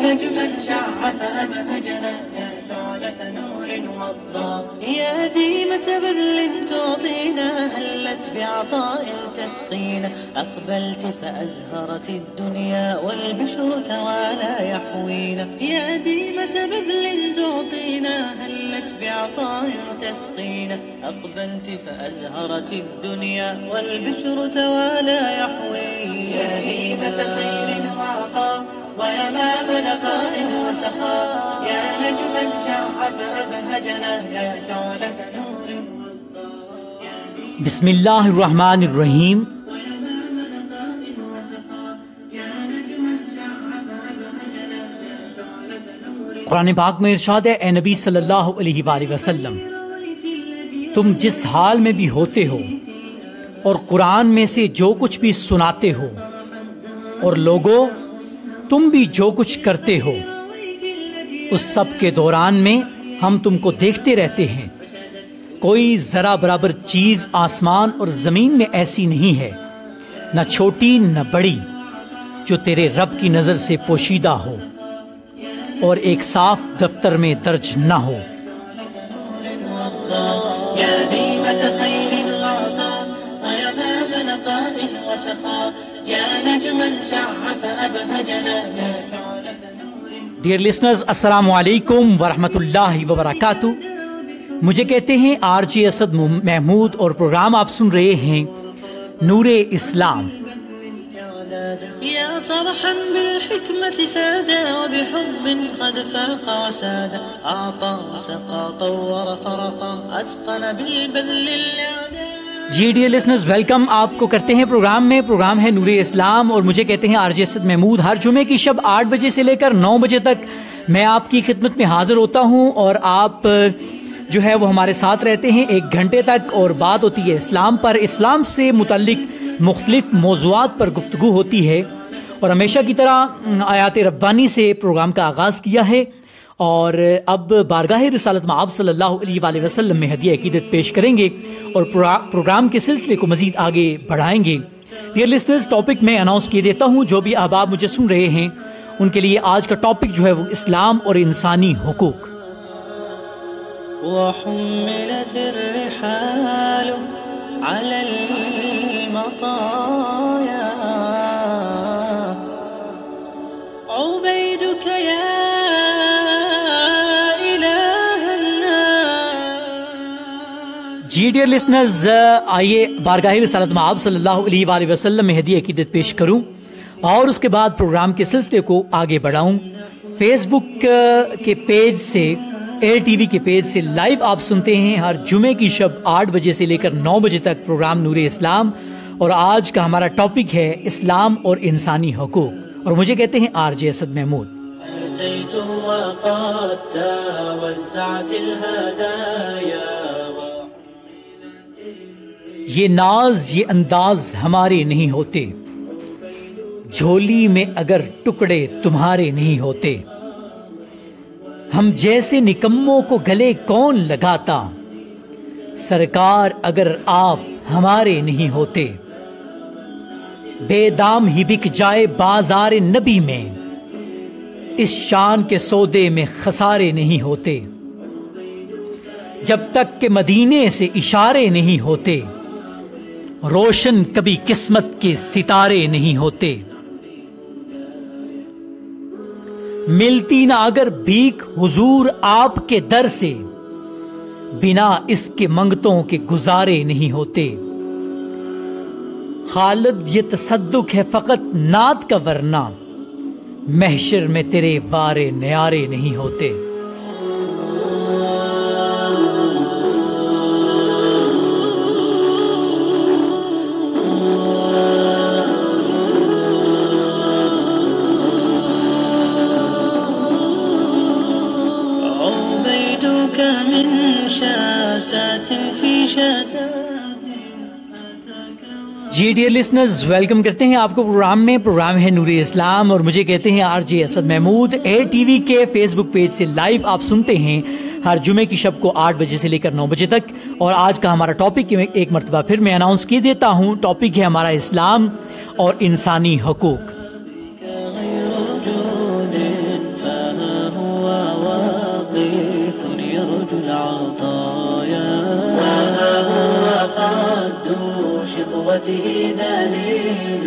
نجما شع فأبهجنا يا شعلة نور وضاء يا ديمة بذل تعطينا هلت بعطاء تسقينا أقبلت فأزهرت الدنيا والبشر توالى يحوينا يا ديمة بذل تعطينا هلت بعطاء تسقينا أقبلت فأزهرت الدنيا والبشر توالى يحوينا يا هيبة خير وعطاء ويمام نقاء وسخاء يا نجما شع فأبهجنا يا شعلة نور وضاء بسم اللہ الرحمن الرحیم۔ قرآن پاک میں ارشاد ہے، اے نبی صلی اللہ علیہ وآلہ وسلم، تم جس حال میں بھی ہوتے ہو اور قرآن میں سے جو کچھ بھی سناتے ہو، اور لوگوں تم بھی جو کچھ کرتے ہو، اس سب کے دوران میں ہم تم کو دیکھتے رہتے ہیں۔ کوئی ذرا برابر چیز آسمان اور زمین میں ایسی نہیں ہے، نہ چھوٹی نہ بڑی، جو تیرے رب کی نظر سے پوشیدہ ہو اور ایک صاف دفتر میں درج نہ ہو۔ ڈیئر لسنرز، السلام علیکم ورحمۃ اللہ وبرکاتہ۔ مجھے کہتے ہیں آر جے اسد محمود، اور پروگرام آپ سن رہے ہیں نور اسلام۔ يا صرحا بالحكمة سادا وبحب قد فاق وسادا أعطى وسقى طور فرقا أتقن بالبذل الإعداد۔ جی ڈیئر لسنرز، ویلکم آپ کو کرتے ہیں پروگرام میں۔ پروگرام ہے نور اسلام، اور مجھے کہتے ہیں آر جے اسد محمود۔ ہر جمعے کی شب 8 بجے سے لے کر 9 بجے تک میں آپ کی خدمت میں حاضر ہوتا ہوں، اور آپ جو ہے وہ ہمارے ساتھ رہتے ہیں 1 گھنٹے تک، اور بات ہوتی ہے اسلام پر۔ اسلام سے متعلق مختلف موضوعات پر گفتگو ہوتی ہے، اور ہمیشہ کی طرح آیات ربانی سے پروگرام کا آغاز کیا ہے، اور اب بارگاہ رسالت مآب صلی اللہ علیہ وآلہ وسلم میں ہدیہ عقیدت پیش کریں گے، اور پروگرام کے سلسلے کو مزید آگے بڑھائیں گے۔ ڈیئر لسنرز، ٹاپک میں اناؤنس کیے دیتا ہوں، جو بھی احباب مجھے سن رہے ہیں ان کے لیے آج کا ٹاپک جو ہے وہ اسلام اور انسانی حقوق۔ وحملت الرحال على المطايا عبيدك يا إله الناس۔ جی ڈیئر لسنرز، آئیے بارگاہ رسالت مآب صلی اللہ علیہ وآلہ وسلم میں ہدیہ عقیدت پیش کروں، اور اس کے بعد پروگرام کے سلسلے کو آگے بڑھاؤں۔ فیس بک کے پیج سے، ایئر ٹی وی کے پیج سے لائیو آپ سنتے ہیں ہر جمعے کی شب 8 بجے سے لے کر 9 بجے تک پروگرام نور اسلام، اور آج کا ہمارا ٹاپک ہے اسلام اور انسانی حقوق، اور مجھے کہتے ہیں آر جے اسد محمود۔ أتيت وقد توزعت الهدايا یہ ناز یہ انداز ہمارے نہیں ہوتے، جھولی میں اگر ٹکڑے تمہارے نہیں ہوتے، ہم جیسے نکموں کو گلے کون لگاتا، سرکار اگر آپ ہمارے نہیں ہوتے، بے دام ہی بک جائے بازار نبی میں، اس شان کے سودے میں خسارے نہیں ہوتے، جب تک کہ مدینے سے اشارے نہیں ہوتے، روشن کبھی قسمت کے ستارے نہیں ہوتے، ملتی نہ اگر بھیک حضور آپ کے در سے، بنا اس کے منگتوں کے گزارے نہیں ہوتے، خالد یہ تصدق ہے فقط نعت کا، ورنہ محشر میں تیرے وارے نیارے نہیں ہوتے۔ من شتات في شتات۔ جی ڈیئر لسنرز، ویلکم کرتے ہیں آپ کو پروگرام میں۔ پروگرام ہے نور اسلام، اور مجھے کہتے ہیں R J Asad Mahmood. Air T V کے فیس بک پیج سے لائیو آپ سنتے ہیں ہر جمعے کی شب کو 8 بجے سے لے کر 9 بجے تک، اور آج کا ہمارا ٹاپک ایک مرتبہ پھر میں اناؤنس کی دیتا ہوں۔ ٹاپک ہے ہمارا اسلام اور انسانی حقوق۔ لفطرته ذليل.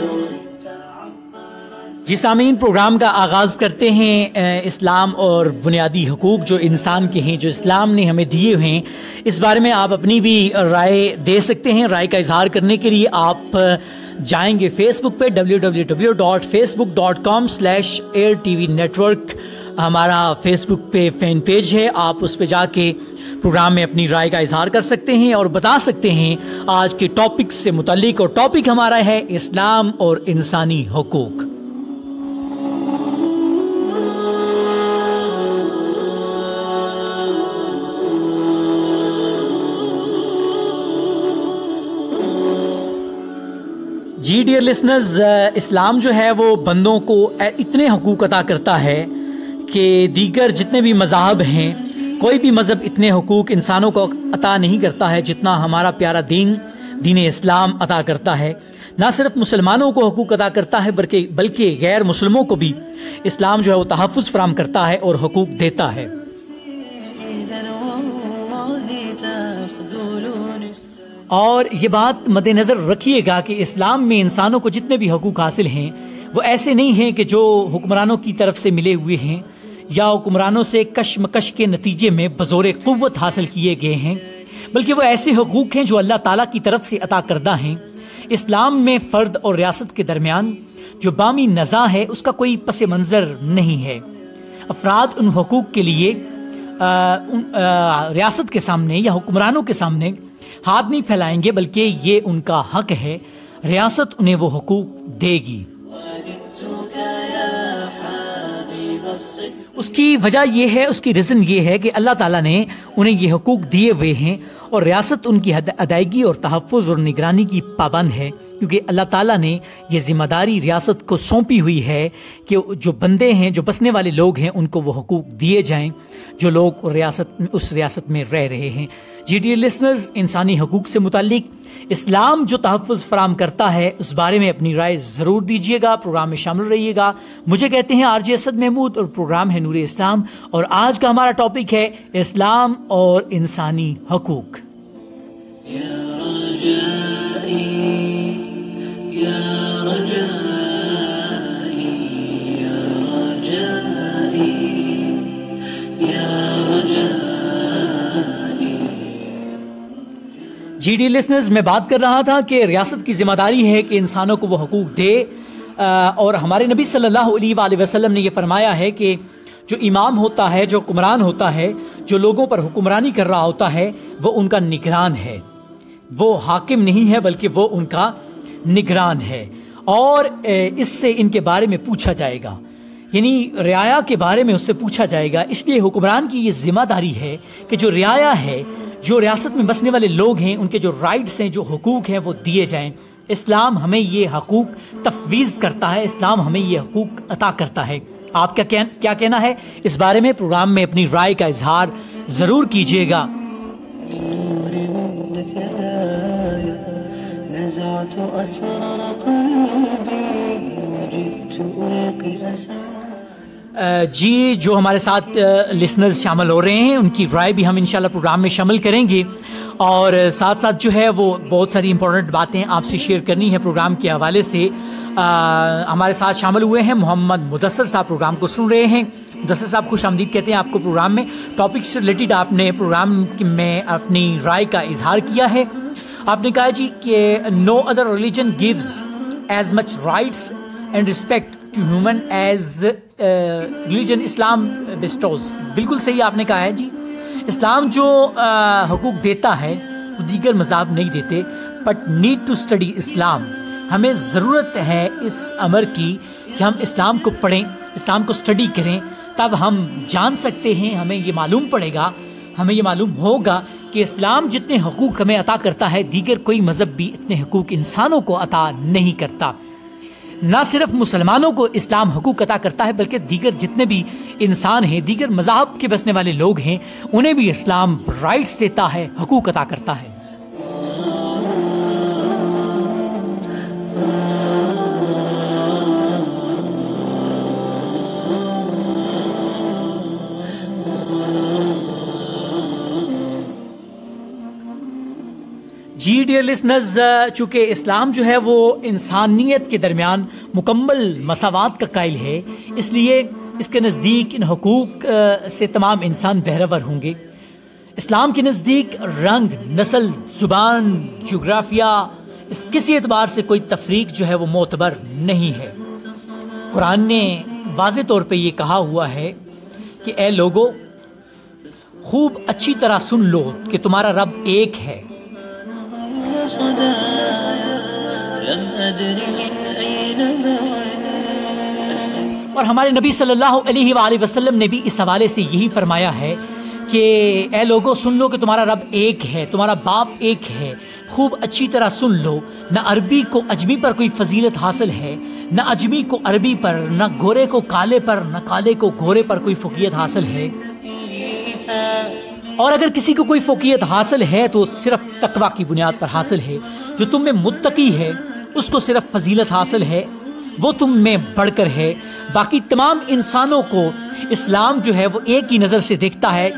جی سامعین، پروگرام کا آغاز کرتے ہیں اسلام اور بنیادی حقوق جو انسان کے ہیں، جو اسلام نے ہمیں دیے ہوئے ہیں، اس بارے میں آپ اپنی بھی رائے دے سکتے ہیں. رائے کا اظہار کرنے کے لیے آپ جائیں گے فیس بک پہ www.facebook.com/airtvnetwork ہمارا فیس بک پہ فین پیج ہے. آپ اس پہ جا کے پروگرام میں اپنی رائے کا اظہار کر سکتے ہیں اور بتا سکتے ہیں آج کے ٹاپک سے متعلق، اور ٹاپک ہمارا ہے اسلام اور انسانی حقوق. جی ڈیئر لسنرز، اسلام جو ہے وہ بندوں کو اتنے حقوق عطا کرتا ہے کہ دیگر جتنے بھی مذاہب ہیں، کوئی بھی مذہب اتنے حقوق انسانوں کو عطا نہیں کرتا ہے جتنا ہمارا پیارا دین اسلام عطا کرتا ہے. نہ صرف مسلمانوں کو حقوق عطا کرتا ہے بلکہ غیر مسلموں کو بھی اسلام جو ہے وہ تحفظ فراہم کرتا ہے اور حقوق دیتا ہے. اور یہ بات مد نظر رکھیے گا کہ اسلام میں انسانوں کو جتنے بھی حقوق حاصل ہیں وہ ایسے نہیں ہیں کہ جو حکمرانوں کی طرف سے ملے ہوئے ہیں یا حکمرانوں سے کشمکش کے نتیجے میں بزور قوت حاصل کیے گئے ہیں، بلکہ وہ ایسے حقوق ہیں جو اللہ تعالیٰ کی طرف سے عطا کردہ ہیں. اسلام میں فرد اور ریاست کے درمیان جو بامی نزاع ہے اس کا کوئی پس منظر نہیں ہے. افراد ان حقوق کے لیے ریاست کے سامنے یا حکمرانوں کے سامنے ہاتھ نہیں پھیلائیں گے، بلکہ یہ ان کا حق ہے. ریاست انہیں وہ حقوق دے گی. اس کی وجہ یہ ہے، اس کی ریزن یہ ہے کہ اللہ تعالیٰ نے انہیں یہ حقوق دیے ہوئے ہیں اور ریاست ان کی ادائیگی اور تحفظ اور نگرانی کی پابند ہے، کیونکہ اللہ تعالیٰ نے یہ ذمہ داری ریاست کو سونپی ہوئی ہے کہ جو بندے ہیں، جو بسنے والے لوگ ہیں، ان کو وہ حقوق دیے جائیں جو لوگ اس ریاست میں رہ رہے ہیں. جی ڈیئر لسنرز، انسانی حقوق سے متعلق اسلام جو تحفظ فراہم کرتا ہے اس بارے میں اپنی رائے ضرور دیجیے گا. پروگرام میں شامل رہیے گا. مجھے کہتے ہیں RJ اسد محمود اور پروگرام ہے نور اسلام، اور آج کا ہمارا ٹاپک ہے اسلام اور انسانی حقوق. جی ڈی لسنرز، میں بات کر رہا تھا کہ ریاست کی ذمہ داری ہے کہ انسانوں کو وہ حقوق دے، اور ہمارے نبی صلی اللہ علیہ وآلہ وسلم نے یہ فرمایا ہے کہ جو امام ہوتا ہے، جو حکمران ہوتا ہے، جو لوگوں پر حکمرانی کر رہا ہوتا ہے، وہ ان کا نگران ہے. وہ حاکم نہیں ہے بلکہ وہ ان کا نگران ہے، اور اس سے ان کے بارے میں پوچھا جائے گا، یعنی رعایا کے بارے میں اس سے پوچھا جائے گا. اس لیے حکمران کی یہ ذمہ داری ہے کہ جو رعایا ہے، جو ریاست میں بسنے والے لوگ ہیں، ان کے جو رائٹس ہیں، جو حقوق ہیں، وہ دیے جائیں. اسلام ہمیں یہ حقوق تفویض کرتا ہے، اسلام ہمیں یہ حقوق عطا کرتا ہے. آپ کا کیا کہنا ہے اس بارے میں؟ پروگرام میں اپنی رائے کا اظہار ضرور کیجیے گا. جی، جو ہمارے ساتھ لسنرز شامل ہو رہے ہیں ان کی رائے بھی ہم انشاءاللہ پروگرام میں شامل کریں گے، اور ساتھ ساتھ جو ہے وہ بہت ساری امپورٹنٹ باتیں آپ سے شیئر کرنی ہے پروگرام کے حوالے سے. ہمارے ساتھ شامل ہوئے ہیں محمد مدثر صاحب، پروگرام کو سن رہے ہیں. مدثر صاحب، خوش آمدید کہتے ہیں آپ کو پروگرام میں. ٹاپک سے ریلیٹڈ آپ نے پروگرام میں اپنی رائے کا اظہار کیا ہے. آپ نے کہا جی کہ no other religion gives as much rights and respect to human as religion Islam bestows. بالکل صحیح آپ نے کہا ہے جی. اسلام جو حقوق دیتا ہے وہ دیگر مذاہب نہیں دیتے. بٹ نیڈ ٹو اسٹڈی اسلام. ہمیں ضرورت ہے اس امر کی کہ ہم اسلام کو پڑھیں، اسلام کو اسٹڈی کریں، تب ہم جان سکتے ہیں، ہمیں یہ معلوم پڑے گا، ہمیں یہ معلوم ہوگا کہ اسلام جتنے حقوق ہمیں عطا کرتا ہے دیگر کوئی مذہب بھی اتنے حقوق انسانوں کو عطا نہیں کرتا. نہ صرف مسلمانوں کو اسلام حقوق عطا کرتا ہے بلکہ دیگر جتنے بھی انسان ہیں، دیگر مذاہب کے بسنے والے لوگ ہیں، انہیں بھی اسلام رائٹس دیتا ہے، حقوق عطا کرتا ہے. جی ڈیئر لسنرز، چونکہ اسلام جو ہے وہ انسانیت کے درمیان مکمل مساوات کا قائل ہے، اس لیے اس کے نزدیک ان حقوق سے تمام انسان بہرور ہوں گے۔ اسلام کے نزدیک رنگ، نسل، زبان، جغرافیہ، اس کسی اعتبار سے کوئی تفریق جو ہے وہ معتبر نہیں ہے۔ قرآن نے واضح طور پہ یہ کہا ہوا ہے کہ اے لوگو، خوب اچھی طرح سن لو کہ تمہارا رب ایک ہے۔ اور ہمارے نبی صلی اللہ علیہ وآلہ وسلم نے بھی اس حوالے سے یہی فرمایا ہے کہ اے لوگوں سن لو کہ تمہارا رب ایک ہے، تمہارا باپ ایک ہے، خوب اچھی طرح سن لو۔ نہ عربی کو عجمی پر کوئی فضیلت حاصل ہے، نہ عجمی کو عربی پر، نہ گورے کو کالے پر، نہ کالے کو گورے پر کوئی فوقیت حاصل ہے۔ اور اگر کسی کو کوئی فوقیت حاصل ہے تو صرف تقوی کی بنیاد پر حاصل ہے۔ جو تم میں متقی ہے اس کو صرف فضیلت حاصل ہے، وہ تم میں بڑھ کر ہے۔ باقی تمام انسانوں کو اسلام جو ہے وہ ایک ہی نظر سے دیکھتا ہے،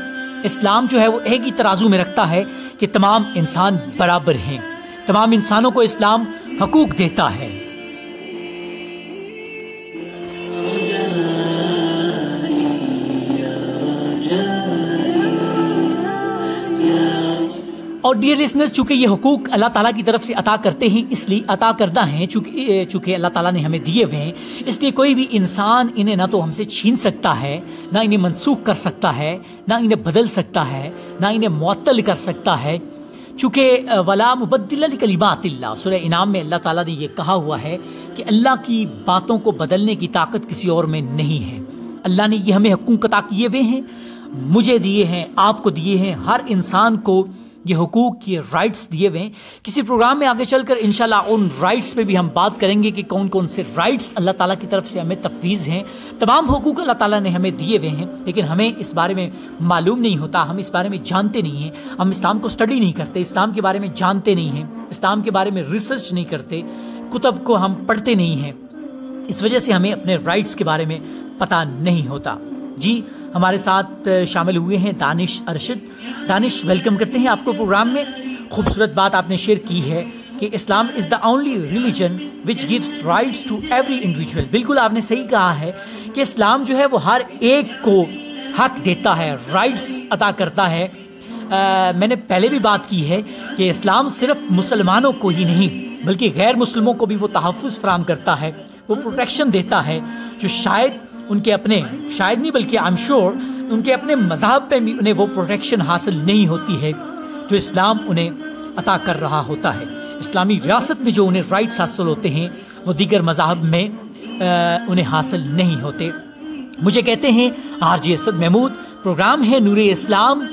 اسلام جو ہے وہ ایک ہی ترازو میں رکھتا ہے کہ تمام انسان برابر ہیں، تمام انسانوں کو اسلام حقوق دیتا ہے۔ اور ڈیئر لسنرز، چونکہ یہ حقوق اللہ تعالیٰ کی طرف سے عطا کرتے ہیں، اس لیے عطا کردہ ہیں، چونکہ اللہ تعالیٰ نے ہمیں دیے ہوئے ہیں، اس لیے کوئی بھی انسان انہیں نہ تو ہم سے چھین سکتا ہے، نہ انہیں منسوخ کر سکتا ہے، نہ انہیں بدل سکتا ہے، نہ انہیں معطل کر سکتا ہے۔ چونکہ ولا مبدل لکلمات اللہ، سورہ انعام میں اللہ تعالیٰ نے یہ کہا ہوا ہے کہ اللہ کی باتوں کو بدلنے کی طاقت کسی اور میں نہیں ہے۔ اللہ نے یہ ہمیں حقوق عطا کیے ہوئے ہیں، مجھے دیے ہیں، آپ کو دیے ہیں، ہر انسان کو یہ حقوق، یہ رائٹس دیے ہوئے ہیں۔ کسی پروگرام میں آگے چل کر انشاءاللہ ان رائٹس پہ بھی ہم بات کریں گے کہ کون کون سے رائٹس اللہ تعالیٰ کی طرف سے ہمیں تفویض ہیں۔ تمام حقوق اللہ تعالیٰ نے ہمیں دیے ہوئے ہیں، لیکن ہمیں اس بارے میں معلوم نہیں ہوتا، ہم اس بارے میں جانتے نہیں ہیں، ہم اسلام کو اسٹڈی نہیں کرتے، اسلام کے بارے میں جانتے نہیں ہیں، اسلام کے بارے میں ریسرچ نہیں کرتے، کتب کو ہم پڑھتے نہیں ہیں، اس وجہ سے ہمیں اپنے رائٹس کے بارے میں پتہ نہیں ہوتا۔ جی ہمارے ساتھ شامل ہوئے ہیں دانش ارشد۔ دانش، ویلکم کرتے ہیں آپ کو پروگرام میں۔ خوبصورت بات آپ نے شیئر کی ہے کہ Islam is the only religion which gives rights to every individual. بالکل آپ نے صحیح کہا ہے کہ اسلام جو ہے وہ ہر ایک کو حق دیتا ہے، رائٹس عطا کرتا ہے۔ میں نے پہلے بھی بات کی ہے کہ اسلام صرف مسلمانوں کو ہی نہیں بلکہ غیر مسلموں کو بھی وہ تحفظ فراہم کرتا ہے، وہ پروٹیکشن دیتا ہے، جو شاید ان کے اپنے، شاید نہیں بلکہ آئی ایم شیور ان کے اپنے مذہب پہ بھی انہیں وہ پروٹیکشن حاصل نہیں ہوتی ہے جو اسلام انہیں عطا کر رہا ہوتا ہے۔ اسلامی ریاست میں جو انہیں رائٹس حاصل ہوتے ہیں وہ دیگر مذاہب میں انہیں حاصل نہیں ہوتے۔ مجھے کہتے ہیں RJ اسد محمود، پروگرام ہے نور اسلام،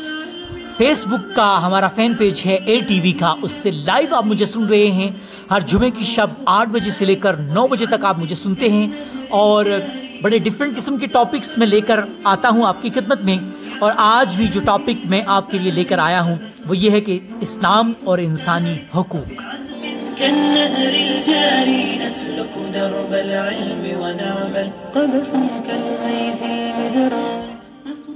فیس بک کا ہمارا فین پیج ہے ATV کا، اس سے لائیو آپ مجھے سن رہے ہیں۔ ہر جمعے کی شب 8 بجے سے لے کر 9 بجے تک آپ مجھے سنتے ہیں، اور بڑے ڈیفرنٹ قسم کے ٹاپکس میں لے کر آتا ہوں آپ کی خدمت میں۔ اور آج بھی جو ٹاپک میں آپ کے لیے لے کر آیا ہوں وہ یہ ہے کہ اسلام اور انسانی حقوق۔ كالنهر الجاري نسلك درب العلم ونعمل قبس كالغيث المدرى۔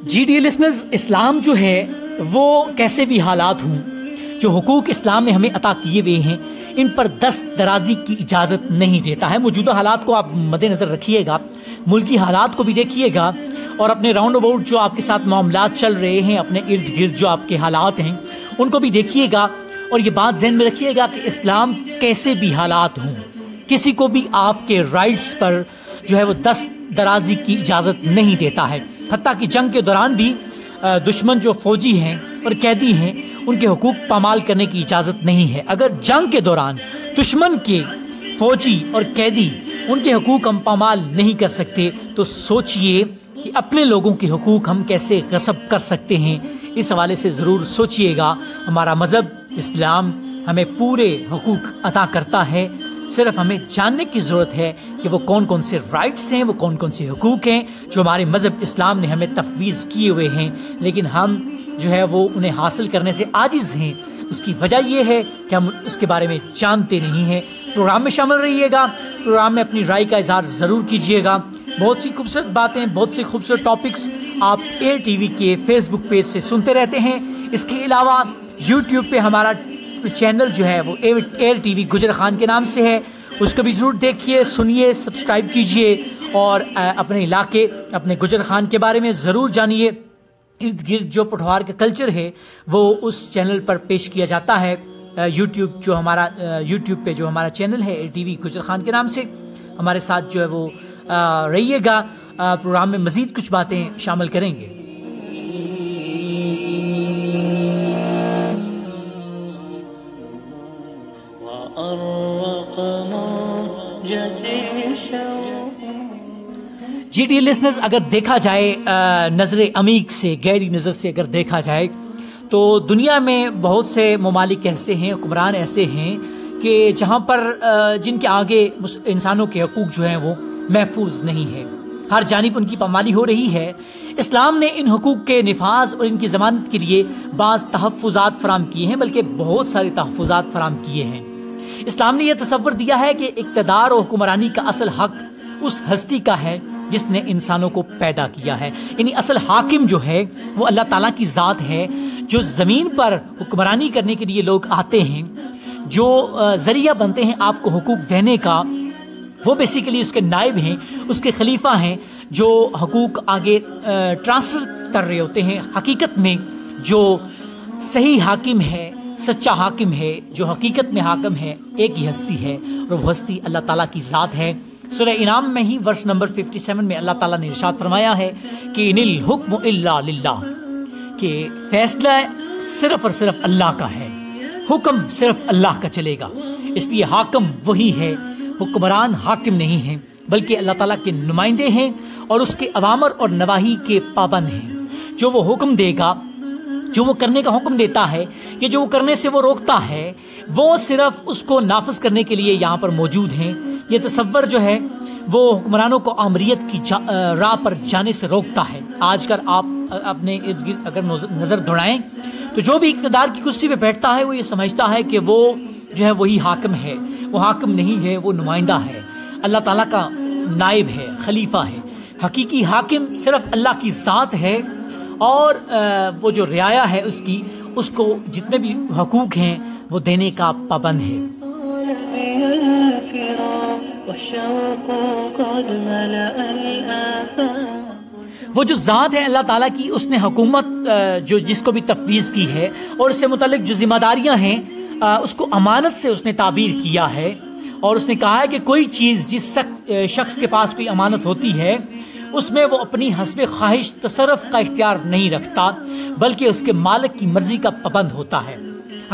جی ڈیئر لسنرز، اسلام جو ہے وہ کیسے بھی حالات ہوں، جو حقوق اسلام نے ہمیں عطا کیے ہوئے ہیں ان پر دست درازی کی اجازت نہیں دیتا ہے۔ موجودہ حالات کو آپ مد نظر رکھیے گا، ملکی حالات کو بھی دیکھیے گا، اور اپنے راؤنڈ اباؤٹ جو آپ کے ساتھ معاملات چل رہے ہیں، اپنے ارد گرد جو آپ کے حالات ہیں ان کو بھی دیکھیے گا، اور یہ بات ذہن میں رکھیے گا کہ اسلام کیسے بھی حالات ہوں کسی کو بھی آپ کے رائٹس پر جو ہے وہ دست درازی کی اجازت نہیں دیتا ہے۔ حتیٰ کہ جنگ کے دوران بھی دشمن جو فوجی ہیں اور قیدی ہیں ان کے حقوق پامال کرنے کی اجازت نہیں ہے۔ اگر جنگ کے دوران دشمن کے فوجی اور قیدی ان کے حقوق ہم پامال نہیں کر سکتے تو سوچئے کہ اپنے لوگوں کے حقوق ہم کیسے غصب کر سکتے ہیں۔ اس حوالے سے ضرور سوچئے گا۔ ہمارا مذہب اسلام ہمیں پورے حقوق عطا کرتا ہے، صرف ہمیں جاننے کی ضرورت ہے کہ وہ کون کون سے رائٹس ہیں، وہ کون کون سے حقوق ہیں جو ہمارے مذہب اسلام نے ہمیں تفویض کیے ہوئے ہیں، لیکن ہم جو ہے وہ انہیں حاصل کرنے سے عاجز ہیں۔ اس کی وجہ یہ ہے کہ ہم اس کے بارے میں جانتے نہیں ہیں۔ پروگرام میں شامل رہیے گا، پروگرام میں اپنی رائے کا اظہار ضرور کیجیے گا۔ بہت سی خوبصورت باتیں، بہت سی خوبصورت ٹاپکس آپ ATV کے فیس بک پیج سے سنتے رہتے ہیں۔ اس کے علاوہ یوٹیوب پہ ہمارا چینل جو ہے وہ ایئر ٹی وی گجر خان کے نام سے ہے، اس کو بھی ضرور دیکھیے، سنیے، سبسکرائب کیجیے اور اپنے علاقے، اپنے گجر خان کے بارے میں ضرور جانیے۔ ارد گرد جو پٹھوار کا کلچر ہے وہ اس چینل پر پیش کیا جاتا ہے۔ یوٹیوب پہ جو ہمارا چینل ہے ٹی وی گجر خان کے نام سے، ہمارے ساتھ جو ہے وہ رہیے گا۔ پروگرام میں مزید کچھ باتیں شامل کریں گے۔ جی ڈیئر لسنرز، اگر دیکھا جائے نظر عمیق سے، گہری نظر سے اگر دیکھا جائے تو دنیا میں بہت سے ممالک ایسے ہیں، حکمران ایسے ہیں کہ جہاں پر جن کے آگے انسانوں کے حقوق جو ہیں وہ محفوظ نہیں ہے، ہر جانب ان کی پامالی ہو رہی ہے۔ اسلام نے ان حقوق کے نفاذ اور ان کی ضمانت کے لیے بعض تحفظات فراہم کیے ہیں، بلکہ بہت سارے تحفظات فراہم کیے ہیں۔ اسلام نے یہ تصور دیا ہے کہ اقتدار اور حکمرانی کا اصل حق اس ہستی کا ہے جس نے انسانوں کو پیدا کیا ہے، یعنی اصل حاکم جو ہے وہ اللہ تعالیٰ کی ذات ہے۔ جو زمین پر حکمرانی کرنے کے لیے لوگ آتے ہیں، جو ذریعہ بنتے ہیں آپ کو حقوق دینے کا، وہ بیسیکلی اس کے نائب ہیں، اس کے خلیفہ ہیں، جو حقوق آگے ٹرانسفر کر رہے ہوتے ہیں۔ حقیقت میں جو صحیح حاکم ہے، سچا حاکم ہے، جو حقیقت میں حاکم ہے، ایک ہی ہستی ہے اور وہ ہستی اللہ تعالیٰ کی ذات ہے۔ سورہ انعام میں ہی ورس نمبر 57 میں اللہ تعالیٰ نے ارشاد فرمایا ہے کہ ان الحکم الا للہ، کہ فیصلہ صرف اور صرف اللہ کا ہے، حکم صرف اللہ کا چلے گا۔ اس لیے حاکم وہی ہے، حکمران حاکم نہیں ہیں بلکہ اللہ تعالیٰ کے نمائندے ہیں اور اس کے اوامر اور نواہی کے پابند ہیں۔ جو وہ حکم دے گا، جو وہ کرنے کا حکم دیتا ہے یا جو وہ کرنے سے وہ روکتا ہے، وہ صرف اس کو نافذ کرنے کے لیے یہاں پر موجود ہیں۔ یہ تصور جو ہے وہ حکمرانوں کو آمریت کی راہ پر جانے سے روکتا ہے۔ آج کل آپ اپنے ارد گرد اگر نظر دوڑائیں تو جو بھی اقتدار کی کرسی پہ بیٹھتا ہے وہ یہ سمجھتا ہے کہ وہ جو ہے وہی حاکم ہے۔ وہ حاکم نہیں ہے، وہ نمائندہ ہے، اللہ تعالیٰ کا نائب ہے، خلیفہ ہے۔ حقیقی حاکم صرف اللہ کی ذات ہے اور وہ جو رعایا ہے اس کو جتنے بھی حقوق ہیں وہ دینے کا پابند ہے۔ وہ جو ذات ہے اللہ تعالیٰ کی، اس نے حکومت جو جس کو بھی تفویض کی ہے اور اس سے متعلق جو ذمہ داریاں ہیں اس کو امانت سے اس نے تعبیر کیا ہے، اور اس نے کہا ہے کہ کوئی چیز جس شخص کے پاس کوئی امانت ہوتی ہے اس میں وہ اپنی حسب خواہش تصرف کا اختیار نہیں رکھتا بلکہ اس کے مالک کی مرضی کا پابند ہوتا ہے۔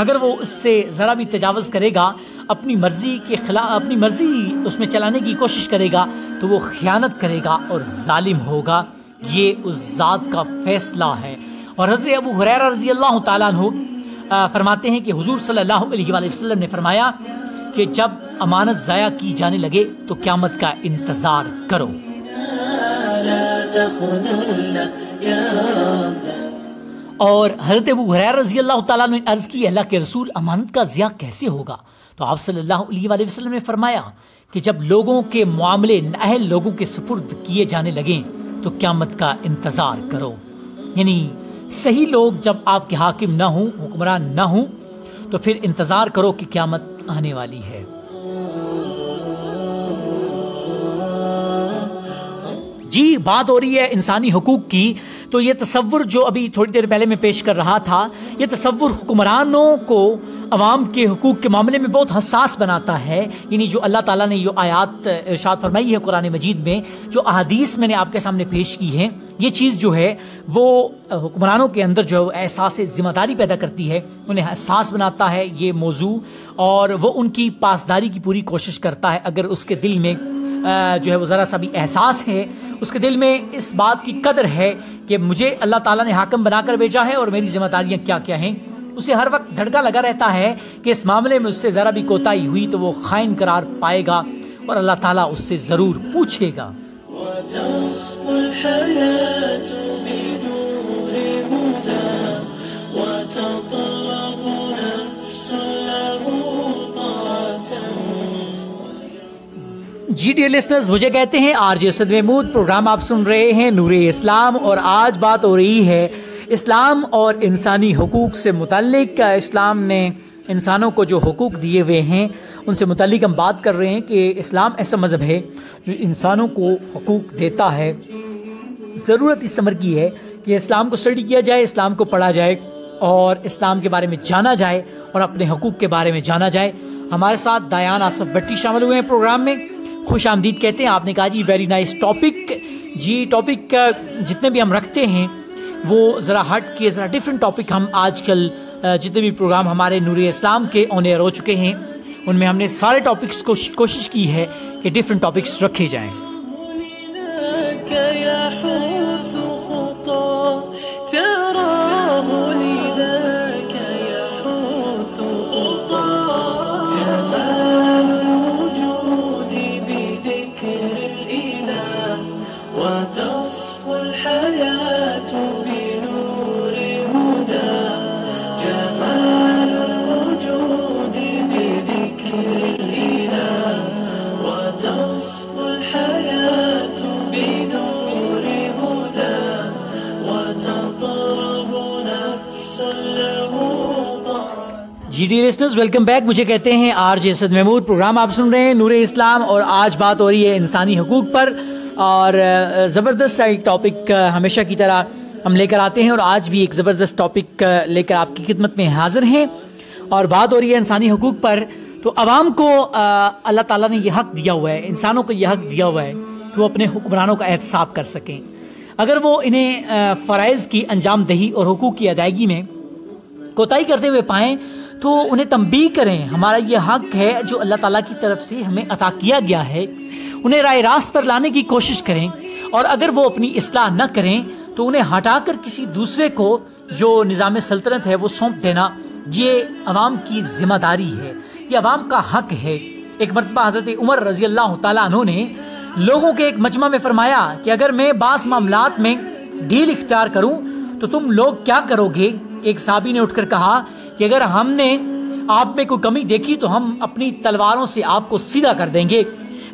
اگر وہ اس سے ذرا بھی تجاوز کرے گا، اپنی مرضی کے خلاف اپنی مرضی اس میں چلانے کی کوشش کرے گا تو وہ خیانت کرے گا اور ظالم ہوگا۔ یہ اس ذات کا فیصلہ ہے۔ اور حضرت ابو ہریرہ رضی اللہ تعالیٰ عنہ فرماتے ہیں کہ حضور صلی اللہ علیہ وآلہ وسلم نے فرمایا کہ جب امانت ضائع کی جانے لگے تو قیامت کا انتظار کرو۔ اور حضرت ابو ہریرہ رضی اللہ تعالیٰ نے عرض کی، اللہ کے رسول، امانت کا ضیاع کیسے ہوگا؟ تو آپ صلی اللہ علیہ وآلہ وسلم نے فرمایا کہ جب لوگوں کے معاملے نااہل لوگوں کے سپرد کیے جانے لگیں تو قیامت کا انتظار کرو۔ یعنی صحیح لوگ جب آپ کے حاکم نہ ہوں، حکمران نہ ہوں، تو پھر انتظار کرو کہ قیامت آنے والی ہے۔ جی، بات ہو رہی ہے انسانی حقوق کی، تو یہ تصور جو ابھی تھوڑی دیر پہلے میں پیش کر رہا تھا، یہ تصور حکمرانوں کو عوام کے حقوق کے معاملے میں بہت حساس بناتا ہے۔ یعنی جو اللہ تعالیٰ نے یہ آیات ارشاد فرمائی ہے قرآن مجید میں، جو احادیث میں نے آپ کے سامنے پیش کی ہیں، یہ چیز جو ہے وہ حکمرانوں کے اندر جو ہے احساس ذمہ داری پیدا کرتی ہے، انہیں حساس بناتا ہے یہ موضوع، اور وہ ان کی پاسداری کی پوری کوشش کرتا ہے۔ اگر اس کے دل میں جو ہے وہ ذرا سا بھی احساس ہے، اس کے دل میں اس بات کی قدر ہے کہ مجھے اللہ تعالیٰ نے حاکم بنا کر بھیجا ہے اور میری ذمہ داریاں کیا کیا ہیں، اسے ہر وقت دھڑکا لگا رہتا ہے کہ اس معاملے میں اس سے ذرا بھی کوتاہی ہوئی تو وہ خائن قرار پائے گا اور اللہ تعالیٰ اس سے ضرور پوچھے گا۔ جی ڈیئر لسنرز، مجھے کہتے ہیں R J Asad Mahmood, programme آپ سن رہے ہیں نور اسلام، اور آج بات ہو رہی ہے اسلام اور انسانی حقوق سے متعلق۔ اسلام نے انسانوں کو جو حقوق دیے ہوئے ہیں ان سے متعلق ہم بات کر رہے ہیں کہ اسلام ایسا مذہب ہے جو انسانوں کو حقوق دیتا ہے۔ ضرورت اس امر کی ہے کہ اسلام کو اسٹڈی کیا جائے، اسلام کو پڑھا جائے اور اسلام کے بارے میں جانا جائے اور اپنے حقوق کے بارے میں جانا جائے۔ ہمارے ساتھ دایان آصف بٹی شامل ہوئے ہیں پروگرام میں، خوش آمدید کہتے ہیں۔ آپ نے کہا جی ویری نائس ٹاپک، جی ٹاپک جتنے بھی ہم رکھتے ہیں وہ ذرا ہٹ کے ذرا ڈفرینٹ ٹاپک ہم آج کل جتنے بھی پروگرام ہمارے نور اسلام کے آن ایئر ہو چکے ہیں ان میں ہم نے سارے ٹاپکس کو کوشش کی ہے کہ ڈفرینٹ ٹاپکس رکھے جائیں۔ جی ڈیئر لسنرز، ویلکم بیک۔ مجھے کہتے ہیں R J Asad Mahmood, programme آپ سن رہے ہیں نور اسلام، اور آج بات ہو رہی ہے انسانی حقوق پر، اور زبردست ایک ٹاپک ہمیشہ کی طرح ہم لے کر آتے ہیں، اور آج بھی ایک زبردست ٹاپک لے کر آپ کی خدمت میں حاضر ہیں، اور بات ہو رہی ہے انسانی حقوق پر۔ تو عوام کو اللہ تعالیٰ نے یہ حق دیا ہوا ہے، انسانوں کو یہ حق دیا ہوا ہے کہ وہ اپنے حکمرانوں کا احتساب کر سکیں۔ اگر وہ انہیں فرائض کی انجام دہی اور حقوق کی ادائیگی میں کوتاہی کرتے ہوئے پائیں تو انہیں تنبیہ کریں۔ ہمارا یہ حق ہے جو اللہ تعالیٰ کی طرف سے ہمیں عطا کیا گیا ہے، انہیں راہ راست پر لانے کی کوشش کریں، اور اگر وہ اپنی اصلاح نہ کریں تو انہیں ہٹا کر کسی دوسرے کو جو نظام سلطنت ہے وہ سونپ دینا، یہ عوام کی ذمہ داری ہے، یہ عوام کا حق ہے۔ ایک مرتبہ حضرت عمر رضی اللہ تعالیٰ عنہ نے لوگوں کے ایک مجمع میں فرمایا کہ اگر میں بعض معاملات میں ڈھیل اختیار کروں تو تم لوگ کیا کرو گے؟ ایک صحابی نے اٹھ کر کہا کہ اگر ہم نے آپ میں کوئی کمی دیکھی تو ہم اپنی تلواروں سے آپ کو سیدھا کر دیں گے۔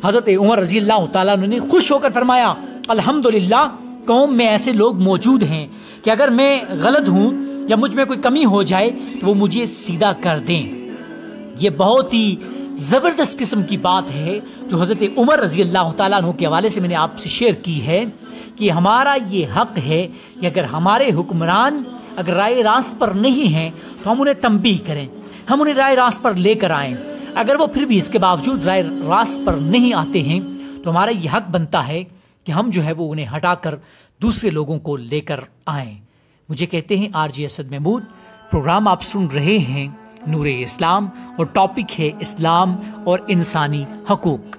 حضرت عمر رضی اللہ تعالیٰ عنہ نے خوش ہو کر فرمایا الحمدللہ، قوم میں ایسے لوگ موجود ہیں کہ اگر میں غلط ہوں یا مجھ میں کوئی کمی ہو جائے تو وہ مجھے سیدھا کر دیں۔ یہ بہت ہی زبردست قسم کی بات ہے جو حضرت عمر رضی اللہ تعالیٰ عنہ کے حوالے سے میں نے آپ سے شیئر کی ہے کہ ہمارا یہ حق ہے کہ اگر ہمارے حکمران اگر رائے راست پر نہیں ہیں تو ہم انہیں تنبیہ کریں، ہم انہیں رائے راست پر لے کر آئیں۔ اگر وہ پھر بھی اس کے باوجود رائے راست پر نہیں آتے ہیں تو ہمارا یہ حق بنتا ہے کہ ہم جو ہے وہ انہیں ہٹا کر دوسرے لوگوں کو لے کر آئیں۔ مجھے کہتے ہیں R J Asad Mahmood, programme آپ سن رہے ہیں نور اسلام، اور ٹاپک ہے اسلام اور انسانی حقوق۔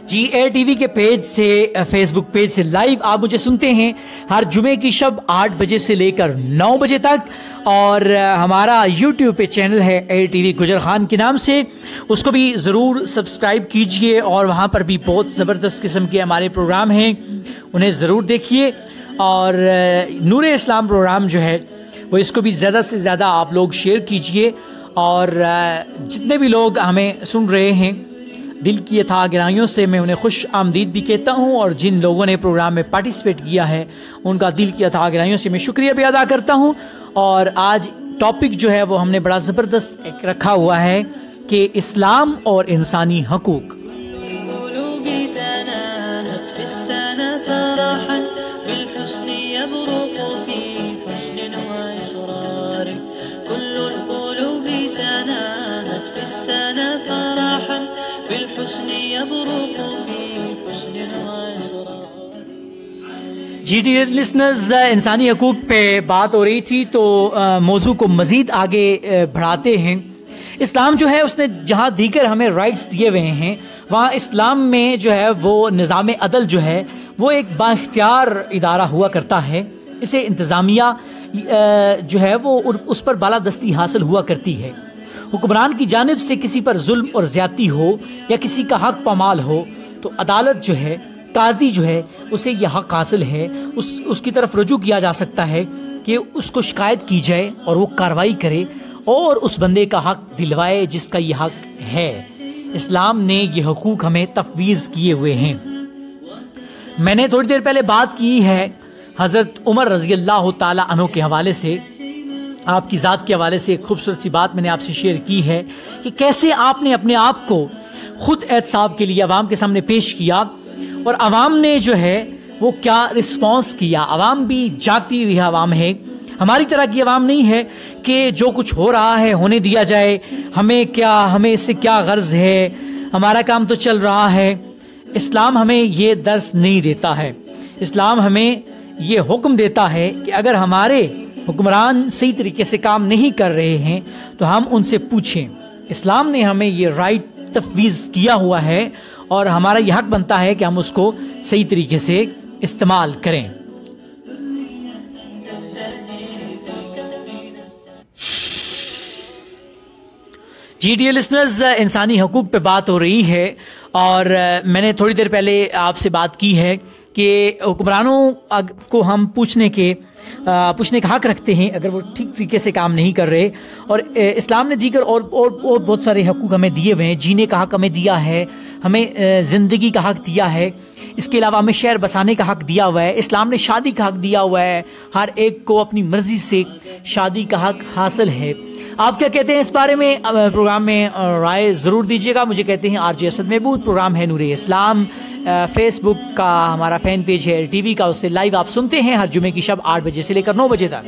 جی اے ٹی وی کے پیج سے، فیس بک پیج سے لائیو آپ مجھے سنتے ہیں ہر جمعے کی شب 8 بجے سے لے کر 9 بجے تک، اور ہمارا یوٹیوب پہ چینل ہے اے ٹی وی گجر خان کے نام سے، اس کو بھی ضرور سبسکرائب کیجئے، اور وہاں پر بھی بہت زبردست قسم کے ہمارے پروگرام ہیں، انہیں ضرور دیکھیے۔ اور نور اسلام پروگرام جو ہے وہ اس کو بھی زیادہ سے زیادہ آپ لوگ شیئر کیجئے، اور جتنے بھی لوگ ہمیں سن رہے ہیں دل کی اتھاہ گہرائیوں سے میں انہیں خوش آمدید بھی کہتا ہوں، اور جن لوگوں نے پروگرام میں پارٹیسپیٹ کیا ہے ان کا دل کی اتھاہ گہرائیوں سے میں شکریہ بھی ادا کرتا ہوں۔ اور آج ٹاپک جو ہے وہ ہم نے بڑا زبردست رکھا ہوا ہے کہ اسلام اور انسانی حقوق۔ جی ڈیئر لسنرز، انسانی حقوق پہ بات ہو رہی تھی تو موضوع کو مزید آگے بڑھاتے ہیں۔ اسلام جو ہے اس نے جہاں دیگر ہمیں رائٹس دیے ہوئے ہیں، وہاں اسلام میں جو ہے وہ نظام عدل جو ہے وہ ایک با اختیار ادارہ ہوا کرتا ہے، اسے انتظامیہ جو ہے وہ اس پر بالادستی حاصل ہوا کرتی ہے۔ حکمران کی جانب سے کسی پر ظلم اور زیادتی ہو یا کسی کا حق پامال ہو تو عدالت جو ہے، قاضی جو ہے، اسے یہ حق حاصل ہے، اس کی طرف رجوع کیا جا سکتا ہے کہ اس کو شکایت کی جائے اور وہ کارروائی کرے اور اس بندے کا حق دلوائے جس کا یہ حق ہے۔ اسلام نے یہ حقوق ہمیں تفویض کیے ہوئے ہیں۔ میں نے تھوڑی دیر پہلے بات کی ہے حضرت عمر رضی اللہ تعالی عنہ کے حوالے سے، آپ کی ذات کے حوالے سے ایک خوبصورت سی بات میں نے آپ سے شیئر کی ہے کہ کیسے آپ نے اپنے آپ کو خود احتساب کے لیے عوام کے سامنے پیش کیا، اور عوام نے جو ہے وہ کیا رسپانس کیا۔ عوام بھی جاگتی ہوئی عوام ہے، ہماری طرح کی عوام نہیں ہے کہ جو کچھ ہو رہا ہے ہونے دیا جائے، ہمیں اس سے کیا غرض ہے، ہمارا کام تو چل رہا ہے۔ اسلام ہمیں یہ درس نہیں دیتا ہے، اسلام ہمیں یہ حکم دیتا ہے کہ اگر ہمارے حکمران صحیح طریقے سے کام نہیں کر رہے ہیں تو ہم ان سے پوچھیں۔ اسلام نے ہمیں یہ رائٹ تفویض کیا ہوا ہے اور ہمارا یہ حق بنتا ہے کہ ہم اس کو صحیح طریقے سے استعمال کریں۔ جی ڈیئر لسنرز، انسانی حقوق پہ بات ہو رہی ہے، اور میں نے تھوڑی دیر پہلے آپ سے بات کی ہے کہ حکمرانوں کو ہم پوچھنے کا حق رکھتے ہیں اگر وہ ٹھیک طریقے سے کام نہیں کر رہے، اور اسلام نے دیگر اور بہت سارے حقوق ہمیں دیے ہوئے ہیں۔ جینے کا حق ہمیں دیا ہے، ہمیں زندگی کا حق دیا ہے، اس کے علاوہ ہمیں شہر بسانے کا حق دیا ہوا ہے۔ اسلام نے شادی کا حق دیا ہوا ہے، ہر ایک کو اپنی مرضی سے شادی کا حق حاصل ہے۔ آپ کیا کہتے ہیں اس بارے میں؟ پروگرام میں رائے ضرور دیجیے گا۔ مجھے کہتے ہیں RJ اسد محمود، پروگرام ہے نور اسلام، فیس بک کا ہمارا فین پیج ہے TV کا، اس سے لائیو آپ سنتے ہیں ہر جمعے کی شب 8 بجے سے لے کر 9 بجے تک۔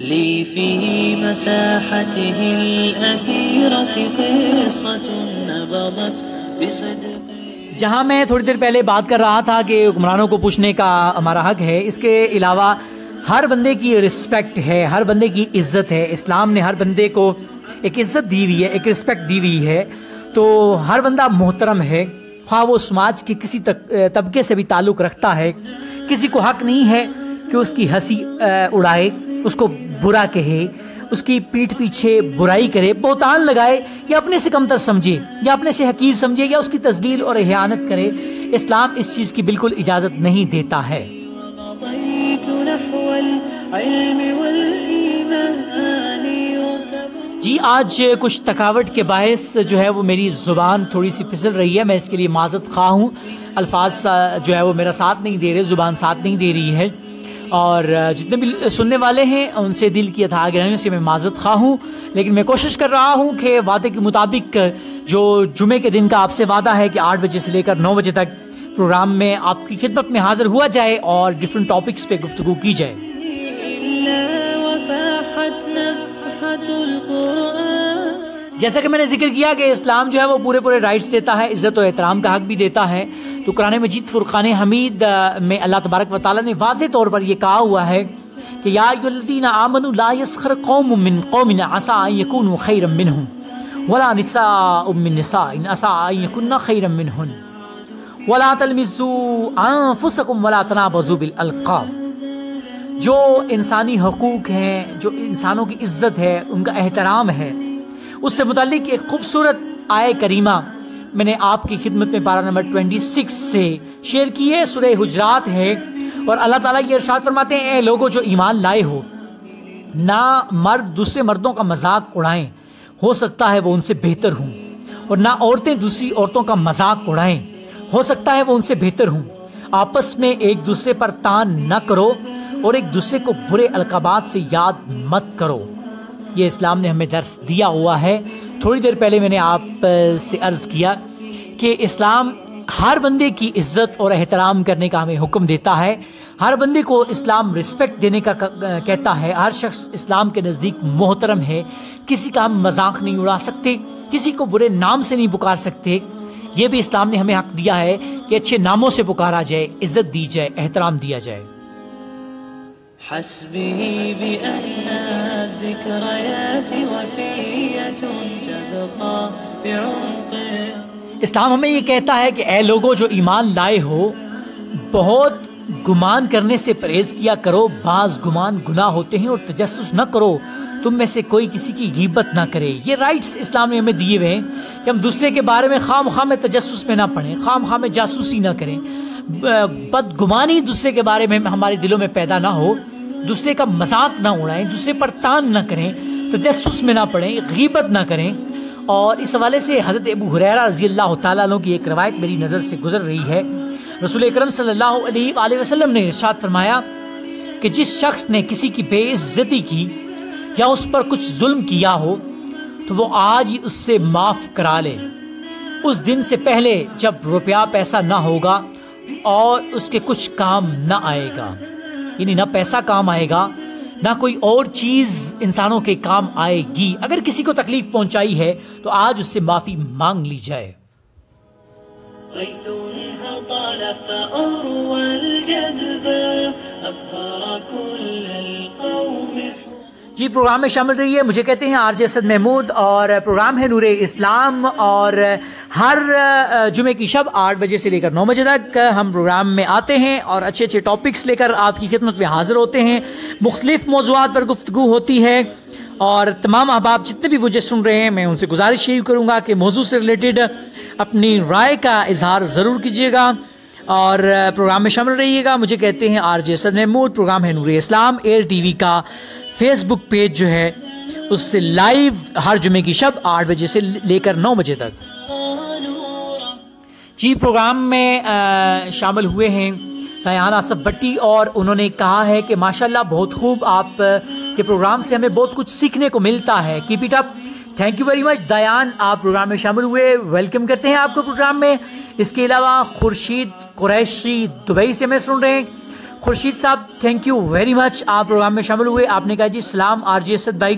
لي في مساحته الأثيرة قصة نبضت بصدق۔ جہاں میں تھوڑی دیر پہلے بات کر رہا تھا کہ حکمرانوں کو پوچھنے کا ہمارا حق ہے، اس کے علاوہ ہر بندے کی رسپیکٹ ہے، ہر بندے کی عزت ہے۔ اسلام نے ہر بندے کو ایک عزت دی ہوئی ہے، ایک رسپیکٹ دی ہوئی ہے، تو ہر بندہ محترم ہے، خواہ وہ سماج کے کسی طبقے سے بھی تعلق رکھتا ہے۔ کسی کو حق نہیں ہے کہ اس کی ہنسی اڑائے، اس کو برا کہے، اس کی پیٹھ پیچھے برائی کرے، بہتان لگائے، یا اپنے سے کمتر سمجھے، یا اپنے سے حقیر سمجھے، یا اس کی تذلیل اور اہانت کرے۔ اسلام اس چیز کی بالکل اجازت نہیں دیتا ہے۔ جی آج کچھ تھکاوٹ کے باعث جو ہے وہ میری زبان تھوڑی سی پھسل رہی ہے، میں اس کے لیے معذرت خواہ ہوں۔ الفاظ جو ہے وہ میرا ساتھ نہیں دے رہے، زبان ساتھ نہیں دے رہی ہے، اور جتنے بھی سننے والے ہیں ان سے دل کی اتھا گہرائیوں سے میں معذرت خواہ ہوں، لیکن میں کوشش کر رہا ہوں کہ وعدے کے مطابق جو جمعے کے دن کا آپ سے وعدہ ہے کہ 8 بجے سے لے کر 9 بجے تک پروگرام میں آپ کی خدمت میں حاضر ہوا جائے اور ڈیفرنٹ ٹاپکس پہ گفتگو کی جائے۔ جیسا کہ میں نے ذکر کیا کہ اسلام جو ہے وہ پورے رائٹس دیتا ہے، عزت و احترام کا حق بھی دیتا ہے۔ تو قرآن مجید فرقان حمید میں اللہ تبارک و تعالیٰ نے واضح طور پر یہ کہا ہوا ہے کہ یا ایھا الذین آمنوا لا یسخر قوم من قوم عسى ان یکونوا خیرا منهم ولا نساء من نساء عسى ان یکن خیرا منهن ولا تلمزوا انفسکم ولا تنابزوا بالالقاب۔ جو انسانی حقوق ہیں، جو انسانوں کی عزت ہے، ان کا احترام ہے، اس سے متعلق ایک خوبصورت آیہ کریمہ میں نے آپ کی خدمت میں پارہ نمبر 26 سے شیئر کی ہے، سورہ حجرات ہے، اور اللہ تعالیٰ یہ ارشاد فرماتے ہیں، اے لوگوں جو ایمان لائے ہو، نہ مرد دوسرے مردوں کا مذاق اڑائیں، ہو سکتا ہے وہ ان سے بہتر ہوں، اور نہ عورتیں دوسری عورتوں کا مذاق اڑائیں، ہو سکتا ہے وہ ان سے بہتر ہوں۔ آپس میں ایک دوسرے پر تان نہ کرو اور ایک دوسرے کو برے القابات سے یاد مت کرو۔ یہ اسلام نے ہمیں درس دیا ہوا ہے۔ تھوڑی دیر پہلے میں نے آپ سے عرض کیا کہ اسلام ہر بندے کی عزت اور احترام کرنے کا ہمیں حکم دیتا ہے، ہر بندے کو اسلام رسپیکٹ دینے کا کہتا ہے، ہر شخص اسلام کے نزدیک محترم ہے، کسی کا ہم مذاق نہیں اڑا سکتے، کسی کو برے نام سے نہیں پکار سکتے۔ یہ بھی اسلام نے ہمیں حق دیا ہے کہ اچھے ناموں سے پکارا جائے، عزت دی جائے، احترام دیا جائے۔ حسبي بأن الذكريات وفية تبقى بعمق۔ اسلام ہمیں یہ کہتا ہے کہ اے لوگوں جو ایمان لائے ہو، بہت گمان کرنے سے پرہیز کیا کرو، بعض گمان گناہ ہوتے ہیں، اور تجسس نہ کرو، تم میں سے کوئی کسی کی غیبت نہ کرے۔ یہ رائٹس اسلام نے ہمیں دیے ہوئے ہیں کہ ہم دوسرے کے بارے میں خواہ مخواہ میں تجسس میں نہ پڑیں، خواہ مخواہ میں جاسوسی نہ کریں، بدگمانی دوسرے کے بارے میں ہمارے دلوں میں پیدا نہ ہو، دوسرے کا مذاق نہ اڑائیں، دوسرے پر تان نہ کریں، تجسس میں نہ پڑیں، غیبت نہ کریں، اور اس حوالے سے حضرت ابو ہریرہ رضی اللہ تعالیٰ عنہ کی ایک روایت میری نظر سے گزر رہی ہے۔ رسول اکرم صلی اللہ علیہ وآلہ وسلم نے ارشاد فرمایا کہ جس شخص نے کسی کی بے عزتی کی یا اس پر کچھ ظلم کیا ہو تو وہ آج ہی اس سے معاف کرا لے، اس دن سے پہلے جب روپیہ پیسہ نہ ہوگا اور اس کے کچھ کام نہ آئے گا، یعنی نہ پیسہ کام آئے گا نہ کوئی اور چیز انسانوں کے کام آئے گی۔ اگر کسی کو تکلیف پہنچائی ہے تو آج اس سے معافی مانگ لی جائے۔ جی پروگرام میں شامل رہی ہے، مجھے کہتے ہیں آر جے اسد محمود، اور پروگرام ہے نور اسلام، اور ہر جمعے کی شب 8 بجے سے لے کر 9 بجے تک ہم پروگرام میں آتے ہیں اور اچھے اچھے ٹاپکس لے کر آپ کی خدمت میں حاضر ہوتے ہیں، مختلف موضوعات پر گفتگو ہوتی ہے، اور تمام احباب جتنے بھی مجھے سن رہے ہیں میں ان سے گزارش یہی کروں گا کہ موضوع سے ریلیٹڈ اپنی رائے کا اظہار ضرور کیجیے گا اور پروگرام میں شامل رہیے گا۔ مجھے کہتے ہیں R J Asad Mahmood, programme ہے Noor Islam, Air T V کا فیس بک پیج جو ہے اس سے لائیو ہر جمعے کی شب 8 بجے سے لے کر 9 بجے تک۔ جی پروگرام میں شامل ہوئے ہیں دیان آصف بٹی، اور انہوں نے کہا ہے کہ ماشاءاللہ بہت خوب، آپ کے پروگرام سے ہمیں بہت کچھ سیکھنے کو ملتا ہے، keep it up. Thank you very مچ دیان، آپ پروگرام میں شامل ہوئے، ویلکم کرتے ہیں آپ کو پروگرام میں۔ اس کے علاوہ خورشید قریشی دبئی سے ہمیں سن رہے ہیں۔ خورشید صاحب تھینک یو ویری مچ، آپ پروگرام میں شامل ہوئے۔ آپ نے کہا جی سلام آر جے اسد بھائی،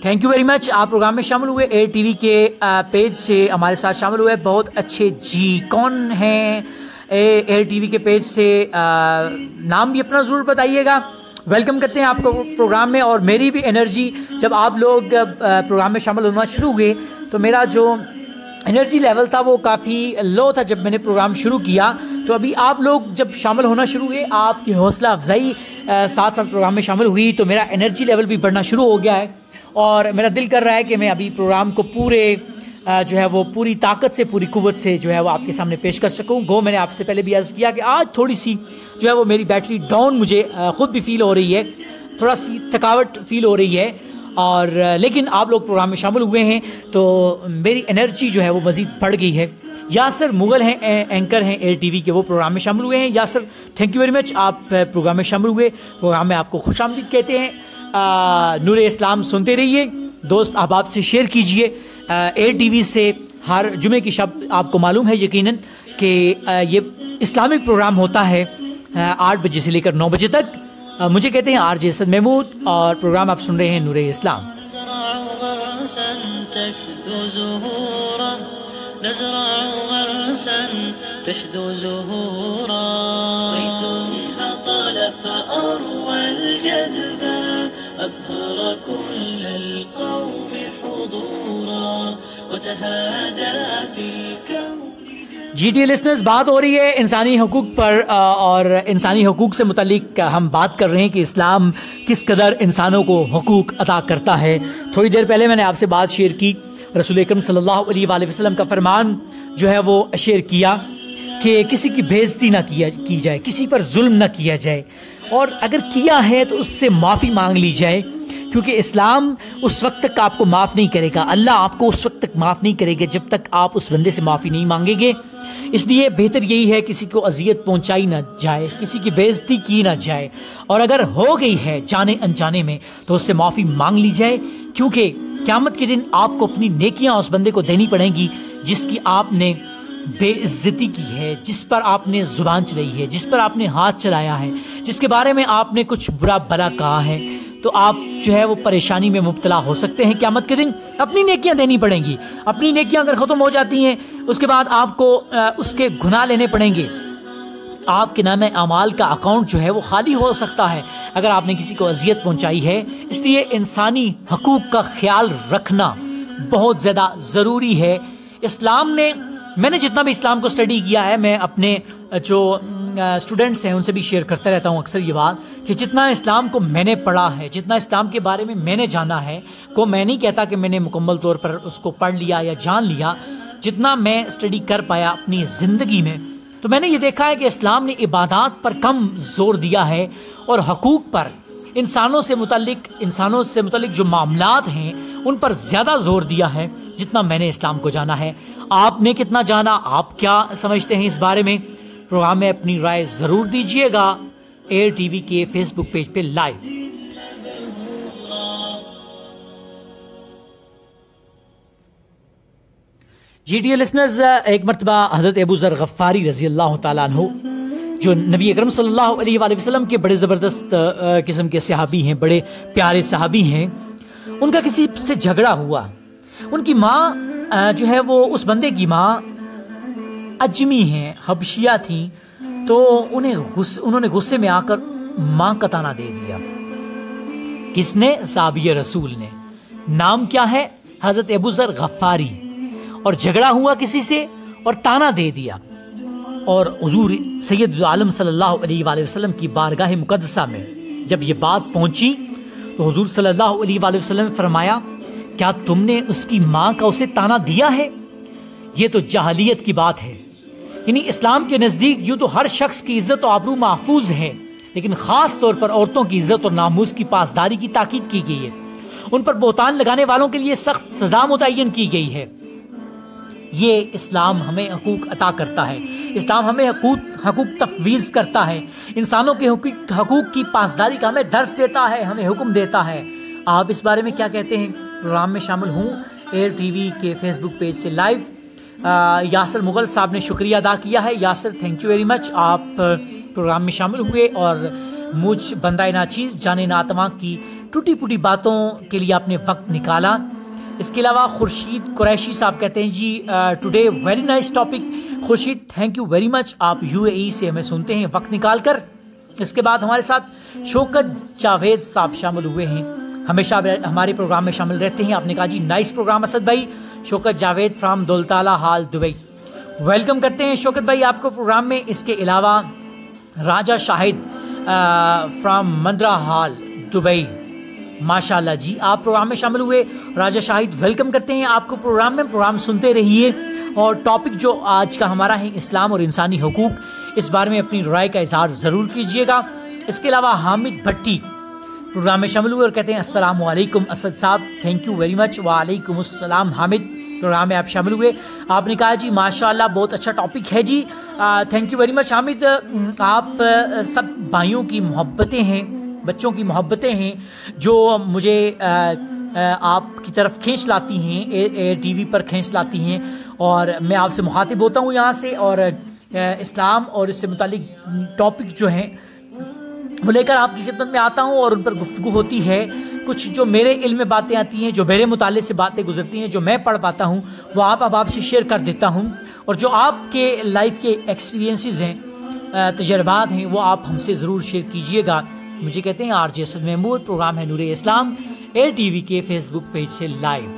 تھینک یو ویری مچ، آپ پروگرام میں شامل ہوئے۔ ایئر ٹی وی کے پیج سے ہمارے ساتھ شامل ہوئے، بہت اچھے۔ جی کون ہیں ایئر ٹی وی کے پیج سے؟ نام بھی اپنا ضرور بتائیے گا۔ ویلکم کرتے ہیں آپ کو پروگرام میں، اور میری بھی انرجی جب آپ لوگ پروگرام میں شامل ہونا شروع ہوئے تو میرا جو انرجی لیول تھا وہ کافی لو تھا جب میں نے پروگرام شروع کیا، تو ابھی آپ لوگ جب شامل ہونا شروع ہوئے، آپ کی حوصلہ افزائی ساتھ ساتھ پروگرام میں شامل ہوئی تو میرا انرجی لیول بھی بڑھنا شروع ہو گیا ہے، اور میرا دل کر رہا ہے کہ میں ابھی پروگرام کو پورے جو ہے وہ پوری طاقت سے، پوری قوت سے جو ہے وہ آپ کے سامنے پیش کر سکوں۔ گو میں نے آپ سے پہلے بھی عرض کیا کہ آج تھوڑی سی جو ہے وہ میری بیٹری ڈاؤن مجھے خود بھی فیل ہو رہی ہے، تھوڑا سی تھکاوٹ فیل ہو رہی ہے، اور لیکن آپ لوگ پروگرام میں شامل ہوئے ہیں تو میری انرجی جو ہے وہ مزید بڑھ گئی ہے۔ یاسر مغل ہیں، اینکر ہیں ایئر ٹی وی کے، وہ پروگرام میں شامل ہوئے ہیں۔ Yasir thank you very much, آپ پروگرام میں شامل ہوئے۔ پروگرام میں آپ کو خوش آمدید کہتے ہیں۔ نور اسلام سنتے رہیے، دوست احباب سے شیئر کیجئے۔ ایئر ٹی وی سے ہر جمعے کی شب آپ کو معلوم ہے یقیناً کہ یہ اسلامک پروگرام ہوتا ہے 8 بجے سے لے کر 9 بجے تک۔ مجھے کہتے ہیں آر جے اسد محمود، اور پروگرام آپ سن رہے ہیں نور اسلام۔ نزرع غرسا تشذو زهورا غيث هطل فأروى الجدبا أبهر كل القوم حضورا وتهادى في الكون۔ جی ڈی لسنرز، بات ہو رہی ہے انسانی حقوق پر، اور انسانی حقوق سے متعلق ہم بات کر رہے ہیں کہ اسلام کس قدر انسانوں کو حقوق عطا کرتا ہے۔ تھوڑی دیر پہلے میں نے آپ سے بات شیئر کی، رسول اکرم صلی اللہ علیہ وآلہ وسلم کا فرمان جو ہے وہ شیئر کیا کہ کسی کی بے عزتی نہ کی جائے، کسی پر ظلم نہ کیا جائے، اور اگر کیا ہے تو اس سے معافی مانگ لی جائے، کیونکہ اسلام اس وقت تک آپ کو معاف نہیں کرے گا، اللہ آپ کو اس وقت تک معاف نہیں کرے گا جب تک آپ اس بندے سے معافی نہیں مانگیں گے۔ اس لیے بہتر یہی ہے کسی کو اذیت پہنچائی نہ جائے، کسی کی بے عزتی کی نہ جائے، اور اگر ہو گئی ہے جانے انجانے میں تو اس سے معافی مانگ لی جائے، کیونکہ قیامت کے دن آپ کو اپنی نیکیاں اس بندے کو دینی پڑیں گی جس کی آپ نے بے عزتی کی ہے، جس پر آپ نے زبان چلائی ہے، جس پر آپ نے ہاتھ چلایا ہے، جس کے بارے میں آپ نے کچھ برا بھلا کہا ہے، تو آپ جو ہے وہ پریشانی میں مبتلا ہو سکتے ہیں۔ قیامت کے دن اپنی نیکیاں دینی پڑیں گی، اپنی نیکیاں اگر ختم ہو جاتی ہیں اس کے بعد آپ کو اس کے گناہ لینے پڑیں گے، آپ کے نام اعمال کا اکاؤنٹ جو ہے وہ خالی ہو سکتا ہے اگر آپ نے کسی کو اذیت پہنچائی ہے۔ اس لیے انسانی حقوق کا خیال رکھنا بہت زیادہ ضروری ہے۔ اسلام نے، میں نے جتنا بھی اسلام کو اسٹڈی کیا ہے، میں اپنے جو اسٹوڈنٹس ہیں ان سے بھی شیئر کرتا رہتا ہوں اکثر یہ بات کہ جتنا اسلام کو میں نے پڑھا ہے، جتنا اسلام کے بارے میں میں نے جانا ہے، کو میں نہیں کہتا کہ میں نے مکمل طور پر اس کو پڑھ لیا یا جان لیا، جتنا میں اسٹڈی کر پایا اپنی زندگی میں، تو میں نے یہ دیکھا ہے کہ اسلام نے عبادات پر کم زور دیا ہے اور حقوق پر، انسانوں سے متعلق جو معاملات ہیں ان پر زیادہ زور دیا ہے، جتنا میں نے اسلام کو جانا ہے. آپ نے کتنا جانا؟ آپ کیا سمجھتے ہیں اس بارے میں؟ پروگرام میں اپنی رائے ضرور دیجیے گا ایئر ٹی وی کے فیس بک پیج پہ لائیو. جی ڈیئر لسنرز، ایک مرتبہ حضرت ابو ذر غفاری رضی اللہ تعالیٰ عنہ، جو نبی اکرم صلی اللہ علیہ وآلہ وسلم کے بڑے زبردست قسم کے صحابی ہیں، بڑے پیارے صحابی ہیں، ان کا کسی سے جھگڑا ہوا. ان کی ماں جو ہے وہ اس بندے کی ماں اجمی ہیں، حبشیہ تھیں، تو انہوں نے غصے میں آ کر ماں کا تانا دے دیا. کس نے؟ صحابی رسول نے. نام کیا ہے؟ حضرت ابو ذر غفاری. اور جھگڑا ہوا کسی سے اور تانا دے دیا. اور حضور سید العالم صلی اللہ علیہ وآلہ وسلم کی بارگاہ مقدسہ میں جب یہ بات پہنچی تو حضور صلی اللہ علیہ وآلہ وسلم نے فرمایا، کیا تم نے اس کی ماں کا اسے تانا دیا ہے؟ یہ تو جاہلیت کی بات ہے. یعنی اسلام کے نزدیک یوں تو ہر شخص کی عزت و آبرو محفوظ ہے، لیکن خاص طور پر عورتوں کی عزت اور ناموس کی پاسداری کی تاکید کی گئی ہے. ان پر بہتان لگانے والوں کے لیے سخت سزا متعین کی گئی ہے. یہ اسلام ہمیں حقوق عطا کرتا ہے. اسلام ہمیں حقوق تفویض کرتا ہے. انسانوں کے حقوق کی پاسداری کا ہمیں درس دیتا ہے، ہمیں حکم دیتا ہے. آپ اس بارے میں کیا کہتے ہیں؟ پروگرام میں شامل ہوں ایئر ٹی وی کے فیس بک پیج سے لائیو. یاسر مغل صاحب نے شکریہ ادا کیا ہے. Yasir thank you very much. آپ پروگرام میں شامل ہوئے اور مجھ بندہ ناچیز جانے ناتواں کی ٹوٹی پھوٹی باتوں کے لیے آپ نے وقت نکالا. اس کے علاوہ خورشید قریشی صاحب کہتے ہیں جی today very nice topic. Khurshid thank you very much. آپ UAE سے ہمیں سنتے ہیں وقت نکال کر. اس کے بعد ہمارے ساتھ شوکت جاوید صاحب شامل ہوئے ہیں، ہمیشہ ہمارے پروگرام میں شامل رہتے ہیں. آپ نے کہا جی نائس پروگرام اسد بھائی. Shaukat Javed from Daultala hall Dubai, welcome کرتے ہیں شوکت بھائی آپ کو پروگرام میں. اس کے علاوہ راجہ شاہد فرام مندرہ ہال دبئی، ماشاءاللہ جی آپ پروگرام میں شامل ہوئے. راجہ شاہد ویلکم کرتے ہیں آپ کو پروگرام میں. پروگرام سنتے رہیے. اور ٹاپک جو آج کا ہمارا ہے اسلام اور انسانی حقوق، اس بارے میں اپنی رائے کا اظہار ضرور کیجیے گا. اس کے علاوہ حامد بھٹی پروگرام میں شامل ہوئے اور کہتے ہیں السلام علیکم اسد صاحب. تھینک یو ویری مچ. وعلیکم السلام حامد. پروگرام میں آپ شامل ہوئے. آپ نے کہا جی ماشاءاللہ بہت اچھا ٹاپک ہے جی. Thank you very much Hamid. آپ سب بھائیوں کی محبتیں ہیں، بچوں کی محبتیں ہیں جو مجھے آپ کی طرف کھینچ لاتی ہیں، ایئر ٹی وی پر کھینچ لاتی ہیں. اور میں آپ سے مخاطب ہوتا ہوں یہاں سے، اور اسلام اور اس سے متعلق ٹاپک جو ہیں وہ لے کر آپ کی خدمت میں آتا ہوں اور ان پر گفتگو ہوتی ہے. کچھ جو میرے علم میں باتیں آتی ہیں، جو میرے مطالعے سے باتیں گزرتی ہیں، جو میں پڑھ پاتا ہوں، وہ آپ سے شیئر کر دیتا ہوں. اور جو آپ کے لائف کے ایکسپیرینسز ہیں، تجربات ہیں، وہ آپ ہم سے ضرور شیئر کیجئے گا. مجھے کہتے ہیں RJ اسد محمود. پروگرام ہے Noor Islam Air T V کے فیس بک پیج سے لائیو.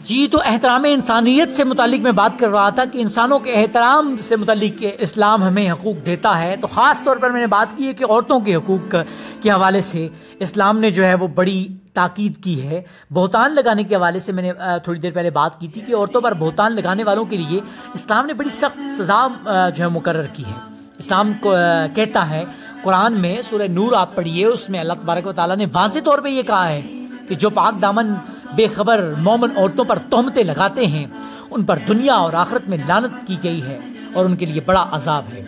جی تو احترام انسانیت سے متعلق میں بات کر رہا تھا کہ انسانوں کے احترام سے متعلق اسلام ہمیں حقوق دیتا ہے. تو خاص طور پر میں نے بات کی ہے کہ عورتوں کے حقوق کے حوالے سے اسلام نے جو ہے وہ بڑی تاکید کی ہے. بہتان لگانے کے حوالے سے میں نے تھوڑی دیر پہلے بات کی تھی کہ عورتوں پر بہتان لگانے والوں کے لیے اسلام نے بڑی سخت سزا جو ہے مقرر کی ہے. اسلام کو کہتا ہے قرآن میں سورہ نور آپ پڑھیے، اس میں اللہ تبارک و تعالیٰ نے واضح طور پہ یہ کہا ہے کہ جو پاک دامن بے خبر مومن عورتوں پر تہمتیں لگاتے ہیں ان پر دنیا اور آخرت میں لعنت کی گئی ہے اور ان کے لیے بڑا عذاب ہے.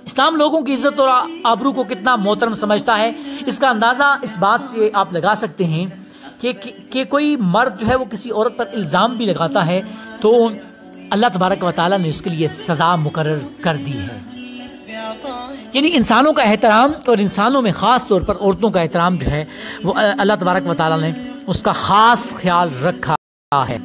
اسلام لوگوں کی عزت اور آبرو کو کتنا محترم سمجھتا ہے، اس کا اندازہ اس بات سے آپ لگا سکتے ہیں کہ کوئی مرد جو ہے وہ کسی عورت پر الزام بھی لگاتا ہے تو اللہ تبارک و تعالیٰ نے اس کے لیے سزا مقرر کر دی ہے. یعنی انسانوں کا احترام اور انسانوں میں خاص طور پر عورتوں کا احترام جو ہے وہ اللہ تبارک و تعالیٰ نے اس کا خاص خیال رکھا ہے.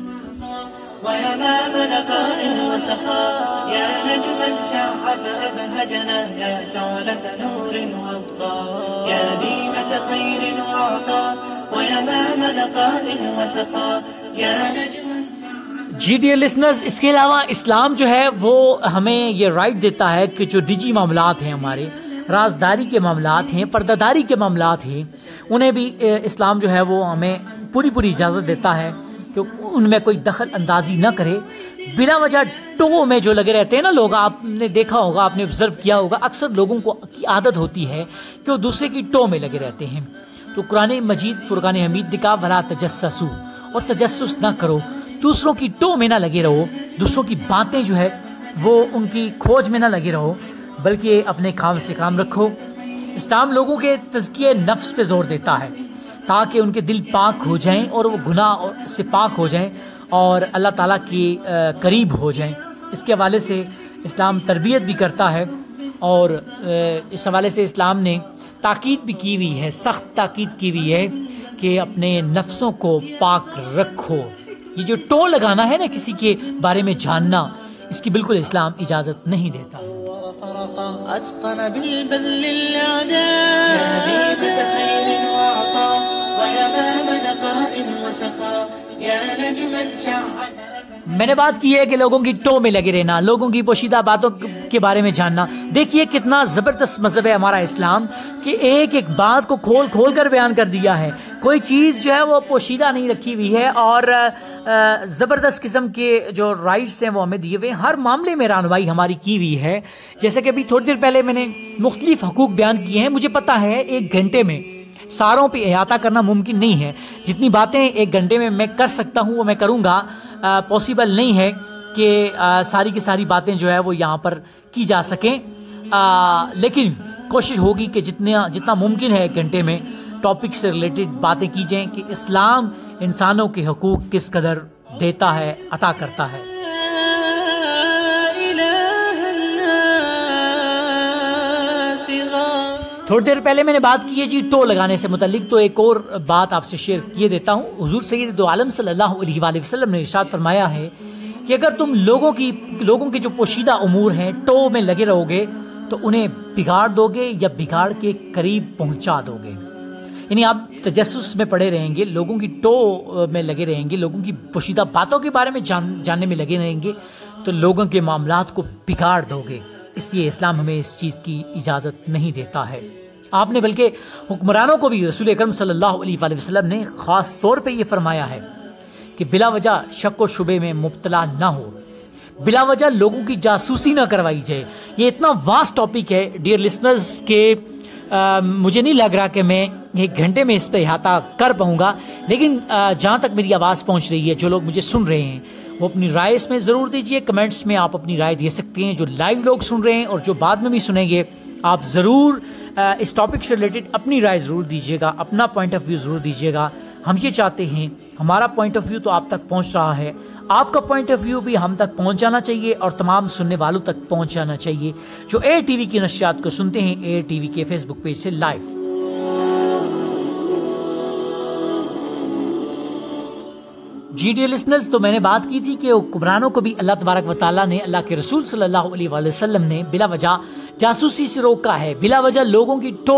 جی ڈیئر لسنرز، اس کے علاوہ اسلام جو ہے وہ ہمیں یہ رائٹ دیتا ہے کہ جو نجی معاملات ہیں، ہمارے رازداری کے معاملات ہیں، پردہ داری کے معاملات ہیں، انہیں بھی اسلام جو ہے وہ ہمیں پوری اجازت دیتا ہے کہ ان میں کوئی دخل اندازی نہ کرے. بلا وجہ ٹو میں جو لگے رہتے ہیں نا لوگ، آپ نے دیکھا ہوگا، آپ نے آبزرو کیا ہوگا، اکثر لوگوں کو کی عادت ہوتی ہے کہ وہ دوسرے کی ٹو میں لگے رہتے ہیں. تو قرآن مجید فرقان حمید نے کہا وَلَا تَجَسَّسُوا، اور تجسس نہ کرو، دوسروں کی ٹو میں نہ لگے رہو، دوسروں کی باتیں جو ہے وہ ان کی کھوج میں نہ لگے رہو، بلکہ اپنے کام سے کام رکھو. اسلام لوگوں کے تزکیہ نفس پہ زور دیتا ہے تاکہ ان کے دل پاک ہو جائیں اور وہ گناہ سے پاک ہو جائیں اور اللہ تعالیٰ کے قریب ہو جائیں. اس کے حوالے سے اسلام تربیت بھی کرتا ہے، اور اس حوالے سے اسلام نے تاکید بھی کی ہوئی ہے، سخت تاکید کی ہوئی ہے کہ اپنے نفسوں کو پاک رکھو. یہ جو ٹو لگانا ہے نا، کسی کے بارے میں جاننا، اس کی بالکل اسلام اجازت نہیں دیتا. أتقن بالبذل الأعداء يا هيبة خير وعطاء ويمام نقاء وسخاء يا نجما شع. میں نے بات کی ہے کہ لوگوں کی ٹو میں لگے رہنا، لوگوں کی پوشیدہ باتوں کے بارے میں جاننا. دیکھیے کتنا زبردست مذہب ہے ہمارا اسلام کہ ایک ایک بات کو کھول کھول کر بیان کر دیا ہے. کوئی چیز جو ہے وہ پوشیدہ نہیں رکھی ہوئی ہے، اور زبردست قسم کے جو رائٹس ہیں وہ ہمیں دیے ہوئے ہیں. ہر معاملے میں رہنمائی ہماری کی ہوئی ہے. جیسے کہ ابھی تھوڑی دیر پہلے میں نے مختلف حقوق بیان کیے ہیں. مجھے پتا ہے ایک گھنٹے میں ساروں پہ احاطہ کرنا ممکن نہیں ہے. جتنی باتیں ایک گھنٹے میں کر سکتا ہوں وہ میں کروں گا. پاسبل نہیں ہے کہ ساری کی ساری باتیں جو ہے وہ یہاں پر کی جا سکیں، لیکن کوشش ہوگی کہ جتنا ممکن ہے ایک گھنٹے میں ٹاپک سے ریلیٹڈ باتیں کی جائیں کہ اسلام انسانوں کے حقوق کس قدر دیتا ہے، عطا کرتا ہے. تھوڑی دیر پہلے میں نے بات کی ہے جی ٹو لگانے سے متعلق، تو ایک اور بات آپ سے شیئر کیے دیتا ہوں. حضور سید دو عالم صلی اللہ علیہ وآلہ وسلم نے ارشاد فرمایا ہے کہ اگر تم لوگوں کے جو پوشیدہ امور ہیں ٹو میں لگے رہو گے تو انہیں بگاڑ دو گے یا بگاڑ کے قریب پہنچا دو گے. یعنی آپ تجسس میں پڑے رہیں گے، لوگوں کی ٹو میں لگے رہیں گے، لوگوں کی پوشیدہ باتوں کے بارے میں جاننے میں لگے رہیں گے تو لوگوں کے معاملات کو بگاڑ دو گے. اس لیے اسلام ہمیں اس چیز کی اجازت نہیں دیتا ہے. آپ نے بلکہ حکمرانوں کو بھی رسول اکرم صلی اللہ علیہ وآلہ وسلم نے خاص طور پہ یہ فرمایا ہے کہ بلا وجہ شک و شبے میں مبتلا نہ ہو، بلا وجہ لوگوں کی جاسوسی نہ کروائی جائے. یہ اتنا واسٹ ٹاپک ہے ڈیئر لسنرز کہ مجھے نہیں لگ رہا کہ میں ایک گھنٹے میں اس پہ احاطہ کر پاؤں گا، لیکن جہاں تک میری آواز پہنچ رہی ہے، جو لوگ مجھے سن رہے ہیں وہ اپنی رائے اس میں ضرور دیجئے. کمنٹس میں آپ اپنی رائے دے سکتے ہیں. جو لائیو لوگ سن رہے ہیں اور جو بعد میں بھی سنیں گے، آپ ضرور اس ٹاپک سے ریلیٹڈ اپنی رائے ضرور دیجیے گا، اپنا پوائنٹ آف ویو ضرور دیجیے گا. ہم یہ چاہتے ہیں ہمارا پوائنٹ آف ویو تو آپ تک پہنچ رہا ہے، آپ کا پوائنٹ آف ویو بھی ہم تک پہنچ جانا چاہیے اور تمام سننے والوں تک پہنچ جانا چاہیے جو ایئر ٹی وی کی نشریات کو سنتے ہیں ایئر ٹی وی کے فیس بک پیج سے لائیو. جی ڈیئر لسنرز، تو میں نے بات کی تھی کہ حکمرانوں کو بھی اللہ تبارک و تعالیٰ نے، اللہ کے رسول صلی اللہ علیہ وآلہ وسلم نے بلا وجہ جاسوسی سے روکا ہے، بلا وجہ لوگوں کی ٹو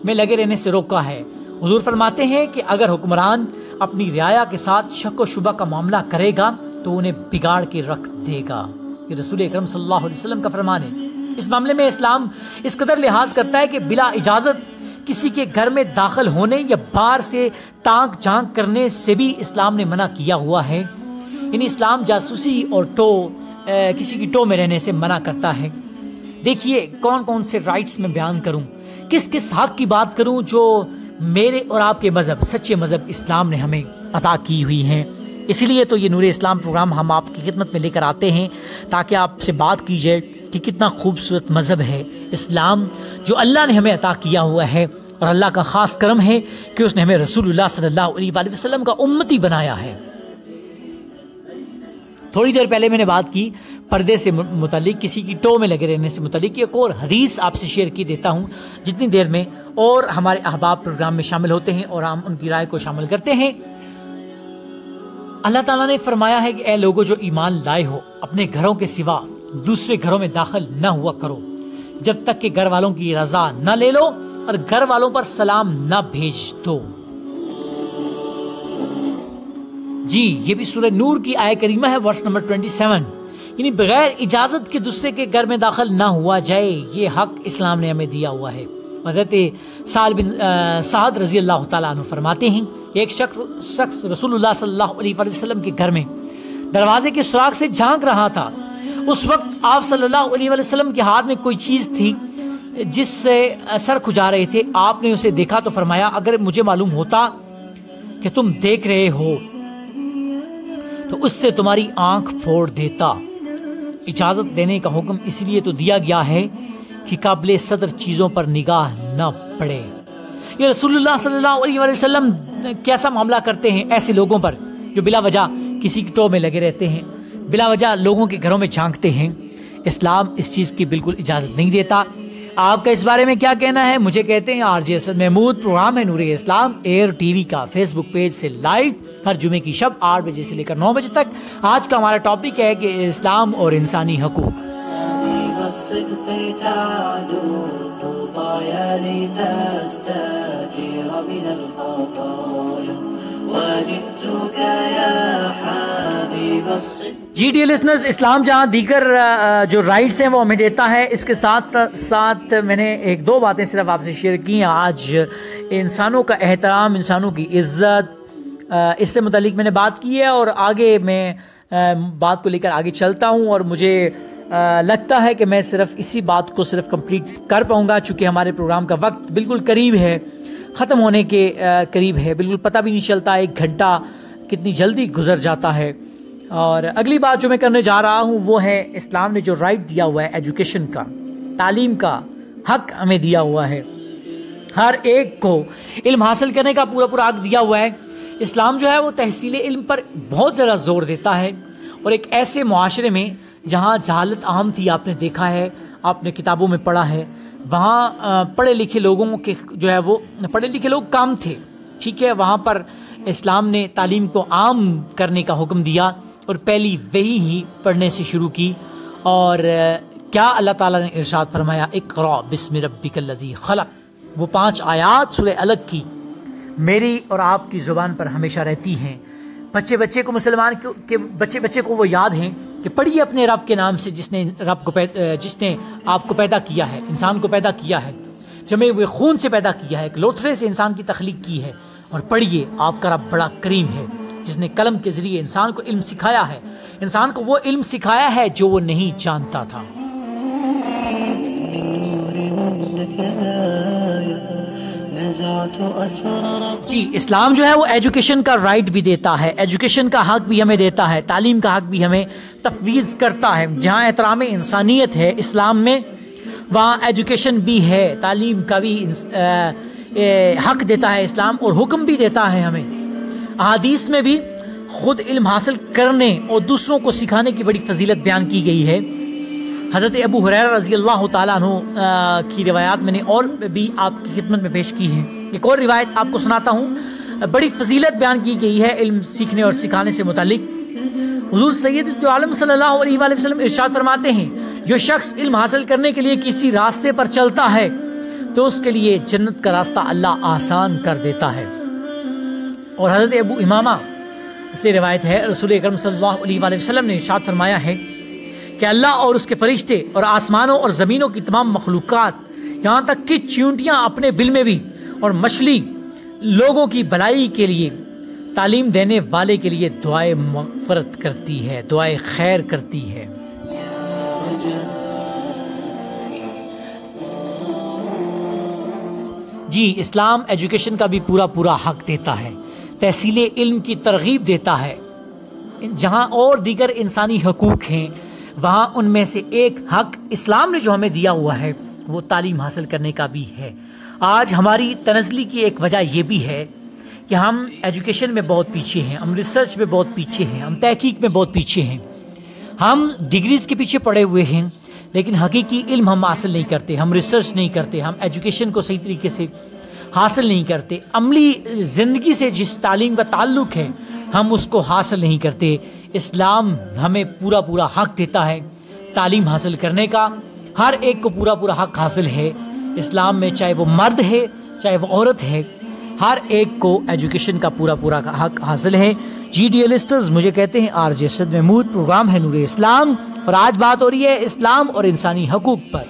میں لگے رہنے سے روکا ہے. حضور فرماتے ہیں کہ اگر حکمران اپنی رعایا کے ساتھ شک و شبہ کا معاملہ کرے گا تو انہیں بگاڑ کے رکھ دے گا. یہ رسول اکرم صلی اللہ علیہ وسلم کا فرمان ہے. اس معاملے میں اسلام اس قدر لحاظ کرتا ہے کہ بلا اجازت کسی کے گھر میں داخل ہونے یا باہر سے تانک جھانک کرنے سے بھی اسلام نے منع کیا ہوا ہے. یعنی اسلام جاسوسی اور کسی کی ٹو میں رہنے سے منع کرتا ہے. دیکھیے کون کون سے رائٹس میں بیان کروں، کس کس حق کی بات کروں جو میرے اور آپ کے مذہب، سچے مذہب اسلام نے ہمیں عطا کی ہوئی ہیں. اسی لیے تو یہ نور اسلام پروگرام ہم آپ کی خدمت میں لے کر آتے ہیں تاکہ آپ سے بات کی جائے کہ کتنا خوبصورت مذہب ہے اسلام جو اللہ نے ہمیں عطا کیا ہوا ہے. اور اللہ کا خاص کرم ہے کہ اس نے ہمیں رسول اللہ صلی اللہ علیہ وآلہ وسلم کا امتی بنایا ہے. تھوڑی دیر پہلے میں نے بات کی پردے سے متعلق، کسی کی ٹو میں لگے رہنے سے متعلق. ایک اور حدیث آپ سے شیئر کی دیتا ہوں جتنی دیر میں اور ہمارے احباب پروگرام میں شامل ہوتے ہیں اور ہم ان کی رائے کو شامل کرتے ہیں. اللہ تعالیٰ نے فرمایا ہے کہ اے لوگو جو ایمان لائے ہو، اپنے گھروں کے سوا دوسرے گھروں میں داخل نہ ہوا کرو جب تک کہ گھر والوں کی رضا نہ لے لو اور گھر والوں پر سلام نہ بھیج دو. جی یہ بھی سورہ نور کی آیت کریمہ ہے، ورس نمبر 27. یعنی بغیر اجازت کے دوسرے کے گھر میں داخل نہ ہوا جائے، یہ حق اسلام نے ہمیں دیا ہوا ہے. حضرت سہل بن سعد رضی اللہ تعالیٰ عنہ فرماتے ہیں ایک شخص رسول اللہ صلی اللہ علیہ وسلم کے گھر میں دروازے کے سوراخ سے جھانک رہا تھا اس وقت آپ صلی اللہ علیہ وسلم کے ہاتھ میں کوئی چیز تھی جس سے سر کھجا رہے تھے. آپ نے اسے دیکھا تو فرمایا اگر مجھے معلوم ہوتا کہ تم دیکھ رہے ہو تو اس سے تمہاری آنکھ پھوڑ دیتا. اجازت دینے کا حکم اس لیے تو دیا گیا ہے کہ قابل صدر چیزوں پر نگاہ نہ پڑے. یہ رسول اللہ صلی اللہ علیہ وسلم کیسا معاملہ کرتے ہیں ایسے لوگوں پر جو بلا وجہ کسی کی ٹو میں لگے رہتے ہیں, بلا وجہ لوگوں کے گھروں میں جھانکتے ہیں. اسلام اس چیز کی بالکل اجازت نہیں دیتا. آپ کا اس بارے میں کیا کہنا ہے؟ مجھے کہتے ہیں R J Asad Mahmood. Programme ہے Noor Islam Air T V کا فیس بک پیج سے لائیو ہر جمعے کی شب 8 بجے سے لے کر 9 بجے تک. آج کا ہمارا ٹاپک ہے کہ اسلام اور انسانی حقوق. جی ڈیئر لسنرز, اسلام جہاں دیگر جو رائٹس ہیں وہ ہمیں دیتا ہے, اس کے ساتھ ساتھ میں نے ایک دو باتیں صرف آپ سے شیئر کی ہیں. آج انسانوں کا احترام, انسانوں کی عزت, اس سے متعلق میں نے بات کی ہے اور آگے میں بات کو لے کر آگے چلتا ہوں. اور مجھے لگتا ہے کہ میں صرف اسی بات کو صرف کمپلیٹ کر پاؤں گا چونکہ ہمارے پروگرام کا وقت بالکل قریب ہے, ختم ہونے کے قریب ہے. بالکل پتہ بھی نہیں چلتا 1 گھنٹہ کتنی جلدی گزر جاتا ہے. اور اگلی بات جو میں کرنے جا رہا ہوں وہ ہے اسلام نے جو رائٹ دیا ہوا ہے ایجوکیشن کا, تعلیم کا حق ہمیں دیا ہوا ہے. ہر ایک کو علم حاصل کرنے کا پورا حق دیا ہوا ہے. اسلام جو ہے وہ تحصیل علم پر بہت زیادہ زور دیتا ہے. اور ایک ایسے معاشرے میں جہاں جہالت عام تھی, آپ نے دیکھا ہے, آپ نے کتابوں میں پڑھا ہے, وہاں پڑھے لکھے لوگوں کے جو ہے وہ پڑھے لکھے لوگ کم تھے. ٹھیک ہے, وہاں پر اسلام نے تعلیم کو عام کرنے کا حکم دیا اور پہلی وحی ہی پڑھنے سے شروع کی. اور کیا اللہ تعالیٰ نے ارشاد فرمایا, اقرأ بسم ربک الذی خلق. وہ 5 آیات سورہ الگ کی میری اور آپ کی زبان پر ہمیشہ رہتی ہیں. بچے کو مسلمان کے بچے کو وہ یاد ہیں کہ پڑھیے اپنے رب کے نام سے جس نے آپ کو پیدا کیا ہے, انسان کو پیدا کیا ہے, جمے ہوئے خون سے پیدا کیا ہے, ایک لوتھڑے سے انسان کی تخلیق کی ہے. اور پڑھیے آپ کا رب بڑا کریم ہے جس نے قلم کے ذریعے انسان کو علم سکھایا ہے, انسان کو وہ علم سکھایا ہے جو وہ نہیں جانتا تھا. جی اسلام جو ہے وہ ایجوکیشن کا رائٹ بھی دیتا ہے, ایجوکیشن کا حق بھی ہمیں دیتا ہے, تعلیم کا حق بھی ہمیں تفویض کرتا ہے. جہاں احترام انسانیت ہے اسلام میں, وہاں ایجوکیشن بھی ہے, تعلیم کا بھی حق دیتا ہے اسلام, اور حکم بھی دیتا ہے ہمیں. احادیث میں بھی خود علم حاصل کرنے اور دوسروں کو سکھانے کی بڑی فضیلت بیان کی گئی ہے. حضرت ابو ہریرہ رضی اللہ تعالیٰ عنہ کی روایات میں نے اور بھی آپ کی خدمت میں پیش کی ہیں. ایک اور روایت آپ کو سناتا ہوں, بڑی فضیلت بیان کی گئی ہے علم سیکھنے اور سکھانے سے متعلق. حضور سید عالم صلی اللہ علیہ وآلہ وسلم ارشاد فرماتے ہیں, جو شخص علم حاصل کرنے کے لیے کسی راستے پر چلتا ہے تو اس کے لیے جنت کا راستہ اللہ آسان کر دیتا ہے. اور حضرت ابو امامہ سے روایت ہے, رسول اکرم صلی اللہ علیہ وآلہ وسلم نے ارشاد فرمایا ہے کہ اللہ اور اس کے فرشتے اور آسمانوں اور زمینوں کی تمام مخلوقات, یہاں تک کہ چیونٹیاں اپنے بل میں بھی, اور مچھلی لوگوں کی بھلائی کے لیے, تعلیم دینے والے کے لیے دعائے مغفرت کرتی ہے, دعائے خیر کرتی ہے. جی اسلام ایجوکیشن کا بھی پورا حق دیتا ہے, تحصیل علم کی ترغیب دیتا ہے. جہاں اور دیگر انسانی حقوق ہیں وہاں ان میں سے ایک حق اسلام نے جو ہمیں دیا ہوا ہے وہ تعلیم حاصل کرنے کا بھی ہے. آج ہماری تنزلی کی ایک وجہ یہ بھی ہے کہ ہم ایجوکیشن میں بہت پیچھے ہیں, ہم ریسرچ میں بہت پیچھے ہیں, ہم تحقیق میں بہت پیچھے ہیں. ہم ڈگریز کے پیچھے پڑے ہوئے ہیں لیکن حقیقی علم ہم حاصل نہیں کرتے, ہم ریسرچ نہیں کرتے, ہم ایجوکیشن کو صحیح طریقے سے حاصل نہیں کرتے. عملی زندگی سے جس تعلیم کا تعلق ہے ہم اس کو حاصل نہیں کرتے. اسلام ہمیں پورا حق دیتا ہے تعلیم حاصل کرنے کا. ہر ایک کو پورا حق حاصل ہے اسلام میں, چاہے وہ مرد ہے چاہے وہ عورت ہے, ہر ایک کو ایجوکیشن کا پورا حق حاصل ہے. جی ڈی لسٹرز, مجھے کہتے ہیں R J Asad Mahmood. Programme ہے نور اسلام اور آج بات ہو رہی ہے اسلام اور انسانی حقوق پر.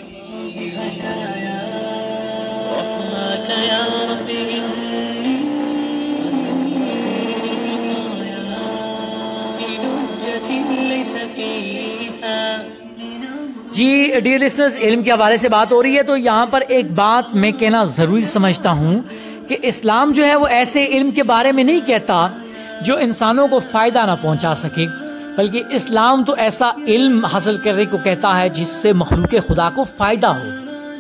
جی ڈیئر لسنرز، علم کے حوالے سے بات ہو رہی ہے تو یہاں پر ایک بات میں کہنا ضروری سمجھتا ہوں کہ اسلام جو ہے وہ ایسے علم کے بارے میں نہیں کہتا جو انسانوں کو فائدہ نہ پہنچا سکے، بلکہ اسلام تو ایسا علم حاصل کرنے کو کہتا ہے جس سے مخلوق خدا کو فائدہ ہو۔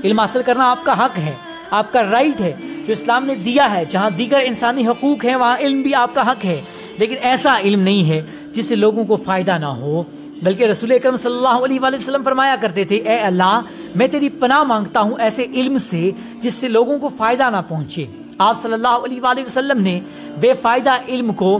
علم حاصل کرنا آپ کا حق ہے، آپ کا رائٹ ہے جو اسلام نے دیا ہے۔ جہاں دیگر انسانی حقوق ہیں وہاں علم بھی آپ کا حق ہے، لیکن ایسا علم نہیں ہے جس سے لوگوں کو فائدہ نہ ہو، بلکہ رسول اکرم صلی اللہ علیہ وآلہ وسلم فرمایا کرتے تھے، اے اللہ میں تیری پناہ مانگتا ہوں ایسے علم سے جس سے لوگوں کو فائدہ نہ پہنچے۔ آپ صلی اللہ علیہ وآلہ وسلم نے بے فائدہ علم کو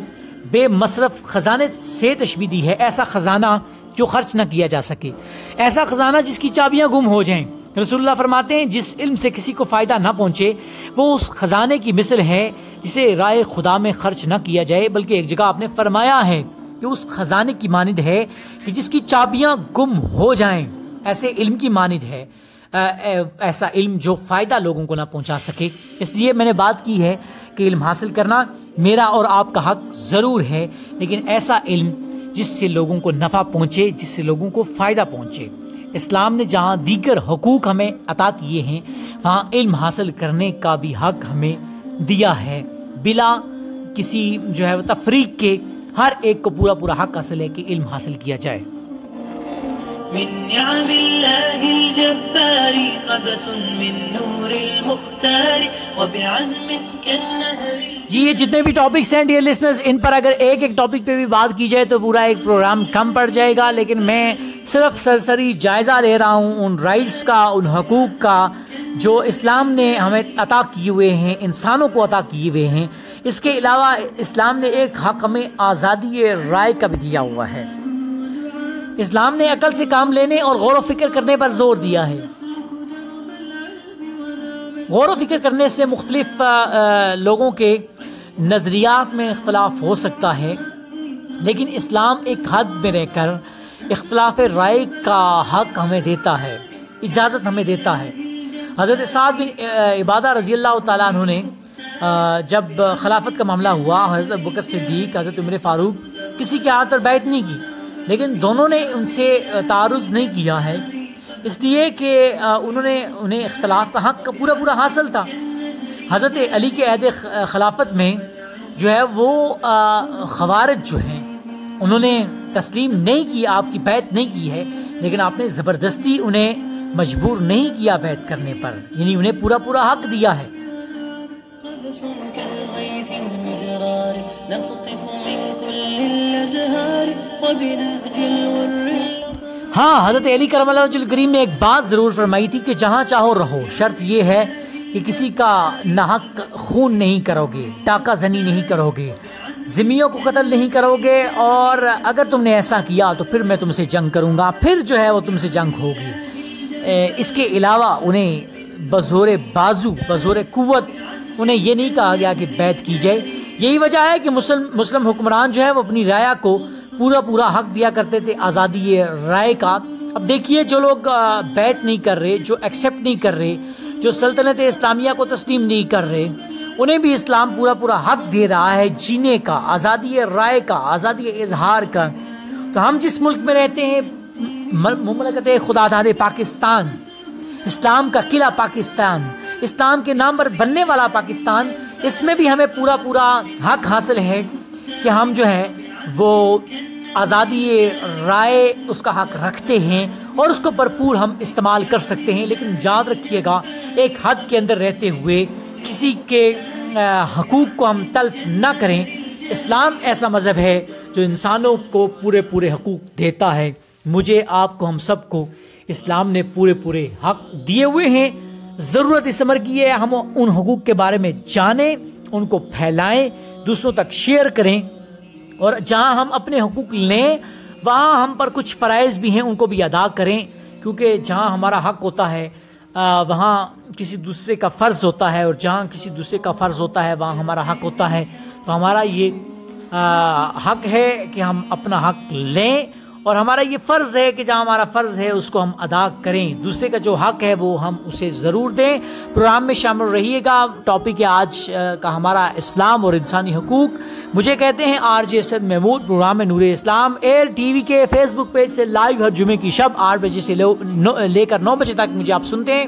بے مصرف خزانے سے تشبیہ دی ہے، ایسا خزانہ جو خرچ نہ کیا جا سکے، ایسا خزانہ جس کی چابیاں گم ہو جائیں۔ رسول اللہ فرماتے ہیں جس علم سے کسی کو فائدہ نہ پہنچے وہ اس خزانے کی مثل ہے جسے راہ خدا میں خرچ نہ کیا جائے، بلکہ ایک جگہ آپ نے فرمایا ہے کہ اس خزانے کی مانند ہے کہ جس کی چابیاں گم ہو جائیں، ایسے علم کی مانند ہے، ایسا علم جو فائدہ لوگوں کو نہ پہنچا سکے۔ اس لیے میں نے بات کی ہے کہ علم حاصل کرنا میرا اور آپ کا حق ضرور ہے، لیکن ایسا علم جس سے لوگوں کو نفع پہنچے، جس سے لوگوں کو فائدہ پہنچے۔ اسلام نے جہاں دیگر حقوق ہمیں عطا کیے ہیں وہاں علم حاصل کرنے کا بھی حق ہمیں دیا ہے، بلا کسی جو ہے تفریق کے ہر ایک کو پورا پورا حق حاصل ہے کہ علم حاصل کیا جائے۔ من نعم الله الجبار قبس من نور المختار وبعزم كالنهر۔ جی یہ جتنے بھی ٹاپکس ہیں ڈیئر لسنرز، ان پر اگر ایک ایک ٹاپک پہ بھی بات کی جائے تو پورا ایک پروگرام کم پڑ جائے گا، لیکن میں صرف سرسری جائزہ لے رہا ہوں ان رائٹس کا، ان حقوق کا جو اسلام نے ہمیں عطا کیے ہوئے ہیں، انسانوں کو عطا کیے ہوئے ہیں۔ اس کے علاوہ اسلام نے ایک حق ہمیں آزادی رائے کا بھی دیا ہوا ہے۔ اسلام نے عقل سے کام لینے اور غور و فکر کرنے پر زور دیا ہے۔ غور و فکر کرنے سے مختلف لوگوں کے نظریات میں اختلاف ہو سکتا ہے، لیکن اسلام ایک حد میں رہ کر اختلاف رائے کا حق ہمیں دیتا ہے، اجازت ہمیں دیتا ہے۔ حضرت سعد بن عبادہ رضی اللہ تعالیٰ عنہ نے جب خلافت کا معاملہ ہوا، حضرت ابوبکر صدیق، حضرت عمر فاروق کسی کے ہاتھ پر بیعت نہیں کی، لیکن دونوں نے ان سے تعارض نہیں کیا ہے، اس لیے کہ انہیں اختلاف کا حق پورا پورا حاصل تھا۔ حضرت علی کے عہد خلافت میں جو ہے وہ خوارج جو ہیں انہوں نے تسلیم نہیں کی، آپ کی بیعت نہیں کی ہے، لیکن آپ نے زبردستی انہیں مجبور نہیں کیا بیعت کرنے پر، یعنی انہیں پورا پورا حق دیا ہے۔ ہاں حضرت علی کرم اللہ وجہ الکریم نے ایک بات ضرور فرمائی تھی کہ جہاں چاہو رہو، شرط یہ ہے کہ کسی کا ناحق خون نہیں کرو گے، ڈاکہ زنی نہیں کرو گے، ذمیوں کو قتل نہیں کرو گے، اور اگر تم نے ایسا کیا تو پھر میں تم سے جنگ کروں گا، پھر جو ہے وہ تم سے جنگ ہوگی۔ اس کے علاوہ انہیں بزور بازو، بزور قوت انہیں یہ نہیں کہا گیا کہ بیعت کی جائے۔ یہی وجہ ہے کہ مسلم حکمران جو ہے وہ اپنی رعایا کو پورا پورا حق دیا کرتے تھے آزادی رائے کا۔ اب دیکھیے جو لوگ بیعت نہیں کر رہے، جو ایکسیپٹ نہیں کر رہے، جو سلطنت اسلامیہ کو تسلیم نہیں کر رہے، انہیں بھی اسلام پورا پورا حق دے رہا ہے جینے کا، آزادی رائے کا، آزادی اظہار کا۔ تو ہم جس ملک میں رہتے ہیں، مملکت خدا داد پاکستان، اسلام کا قلعہ پاکستان، اسلام کے نام پر بننے والا پاکستان، اس میں بھی ہمیں پورا پورا حق حاصل ہے کہ ہم جو ہے وہ آزادی رائے اس کا حق رکھتے ہیں اور اس کو بھرپور ہم استعمال کر سکتے ہیں، لیکن یاد رکھیے گا ایک حد کے اندر رہتے ہوئے کسی کے حقوق کو ہم تلف نہ کریں۔ اسلام ایسا مذہب ہے جو انسانوں کو پورے پورے حقوق دیتا ہے۔ مجھے، آپ کو، ہم سب کو اسلام نے پورے پورے حق دیے ہوئے ہیں۔ ضرورت اس عمر کی ہے ہم ان حقوق کے بارے میں جانیں، ان کو پھیلائیں، دوسروں تک شیئر کریں، اور جہاں ہم اپنے حقوق لیں وہاں ہم پر کچھ فرائض بھی ہیں، ان کو بھی ادا کریں، کیونکہ جہاں ہمارا حق ہوتا ہے وہاں کسی دوسرے کا فرض ہوتا ہے، اور جہاں کسی دوسرے کا فرض ہوتا ہے وہاں ہمارا حق ہوتا ہے۔ تو ہمارا یہ حق ہے کہ ہم اپنا حق لیں اور ہمارا یہ فرض ہے کہ جہاں ہمارا فرض ہے اس کو ہم ادا کریں، دوسرے کا جو حق ہے وہ ہم اسے ضرور دیں۔ پروگرام میں شامل رہیے گا۔ ٹاپک ہے آج کا ہمارا اسلام اور انسانی حقوق۔ مجھے کہتے ہیں RJ اسد محمود۔ پروگرام میں نور اسلام ایئر ٹی وی کے فیس بک پیج سے لائیو ہر جمعے کی شب 8 بجے سے لے کر 9 بجے تک مجھے آپ سنتے ہیں۔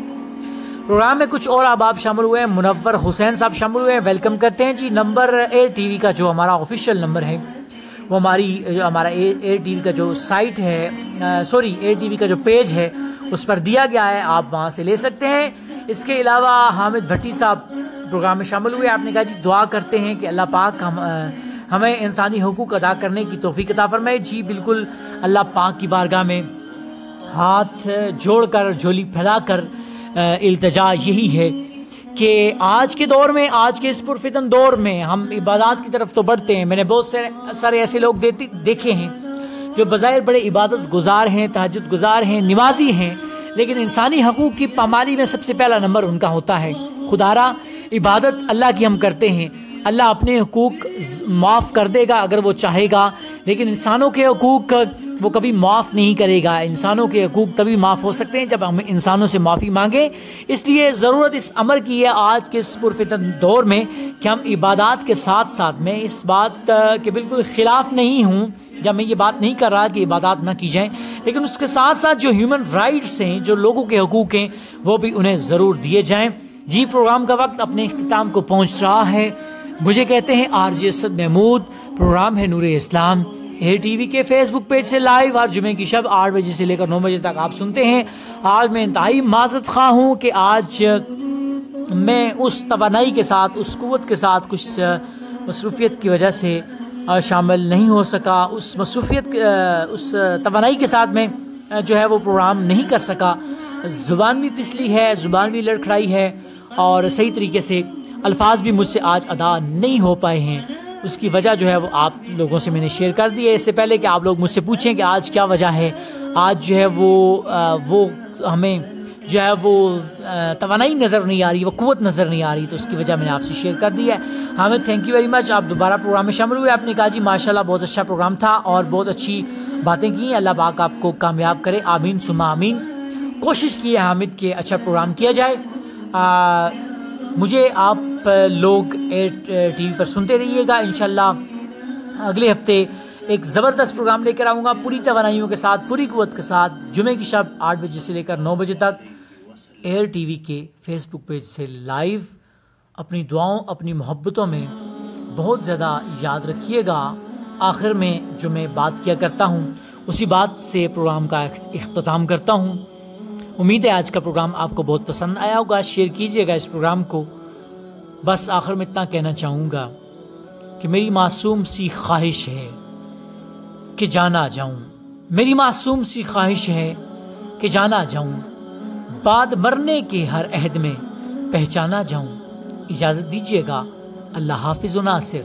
پروگرام میں کچھ اور احباب شامل ہوئے ہیں۔ منور حسین صاحب شامل ہوئے ہیں، ویلکم کرتے ہیں جی۔ نمبر ایئر ٹی وی کا جو ہمارا آفیشیل نمبر ہے وہ ہمارا ایئر ٹی وی کا جو سائٹ ہے ایئر ٹی وی کا جو پیج ہے اس پر دیا گیا ہے، آپ وہاں سے لے سکتے ہیں۔ اس کے علاوہ حامد بھٹی صاحب پروگرام میں شامل ہوئے، آپ نے کہا جی دعا کرتے ہیں کہ اللہ پاک ہمیں انسانی حقوق ادا کرنے کی توفیق عطا فرمائے۔ جی بالکل، اللہ پاک کی بارگاہ میں ہاتھ جوڑ کر جھولی پھیلا کر التجا یہی ہے کہ آج کے دور میں، آج کے اس پرفتن دور میں ہم عبادات کی طرف تو بڑھتے ہیں۔ میں نے بہت سارے ایسے لوگ دیکھے ہیں جو بظاہر بڑے عبادت گزار ہیں، تہجد گزار ہیں، نمازی ہیں، لیکن انسانی حقوق کی پامالی میں سب سے پہلا نمبر ان کا ہوتا ہے۔ خدارا عبادت اللہ کی ہم کرتے ہیں، اللہ اپنے حقوق معاف کر دے گا اگر وہ چاہے گا، لیکن انسانوں کے حقوق وہ کبھی معاف نہیں کرے گا۔ انسانوں کے حقوق تبھی معاف ہو سکتے ہیں جب ہم انسانوں سے معافی مانگیں۔ اس لیے ضرورت اس امر کی ہے آج کے اس پرفتن دور میں کہ ہم عبادات کے ساتھ ساتھ، میں اس بات کے بالکل خلاف نہیں ہوں جب میں یہ بات نہیں کر رہا کہ عبادات نہ کی جائیں، لیکن اس کے ساتھ ساتھ جو ہیومن رائٹس ہیں، جو لوگوں کے حقوق ہیں، وہ بھی انہیں ضرور دیے جائیں۔ جی پروگرام کا وقت اپنے اختتام کو پہنچ رہا ہے۔ مجھے کہتے ہیں RJ اسد محمود۔ پروگرام ہے Noor Islam Air T V کے فیس بک پیج سے لائیو ہر جمعے کی شب 8 بجے سے لے کر 9 بجے تک آپ سنتے ہیں۔ آج میں انتہائی معذرت خواہ ہوں کہ آج میں اس توانائی کے ساتھ، اس قوت کے ساتھ کچھ مصروفیت کی وجہ سے شامل نہیں ہو سکا۔ اس توانائی کے ساتھ میں جو ہے وہ پروگرام نہیں کر سکا۔ زبان بھی پسلی ہے، زبان بھی لڑکھڑائی ہے، اور صحیح طریقے سے الفاظ بھی مجھ سے آج ادا نہیں ہو پائے ہیں۔ اس کی وجہ جو ہے وہ آپ لوگوں سے میں نے شیئر کر دی ہے۔ اس سے پہلے کہ آپ لوگ مجھ سے پوچھیں کہ آج کیا وجہ ہے، آج جو ہے وہ ہمیں جو ہے وہ توانائی نظر نہیں آ رہی، وہ قوت نظر نہیں آ رہی، تو اس کی وجہ میں نے آپ سے شیئر کر دی ہے۔ Hamid thank you very much, آپ دوبارہ پروگرام میں شامل ہوئے۔ آپ نے کہا جی ماشاءاللہ بہت اچھا پروگرام تھا اور بہت اچھی باتیں کی، اللہ پاک آپ کو کامیاب کرے، آمین ثم آمین۔ کوشش کی ہے حامد کہ اچھا پروگرام کیا جائے۔ مجھے آپ لوگ ٹی وی پر سنتے رہیے گا۔ انشاءاللہ اگلے ہفتے ایک زبردست پروگرام لے کر آؤں گا، پوری توانائیوں کے ساتھ، پوری قوت کے ساتھ، جمعے کی شب 8 بجے سے لے کر 9 بجے تک ایئر ٹی وی کے فیس بک پیج سے لائیو۔ اپنی دعاؤں، اپنی محبتوں میں بہت زیادہ یاد رکھیے گا۔ آخر میں جو میں بات کیا کرتا ہوں اسی بات سے پروگرام کا اختتام کرتا ہوں۔ امید ہے آج کا پروگرام آپ کو بہت پسند آیا ہوگا، شیئر کیجئے گا اس پروگرام کو۔ بس آخر میں اتنا کہنا چاہوں گا کہ میری معصوم سی خواہش ہے کہ جانا جاؤں، میری معصوم سی خواہش ہے کہ جانا جاؤں، بعد مرنے کے ہر عہد میں پہچانا جاؤں۔ اجازت دیجیے گا، اللہ حافظ و ناصر۔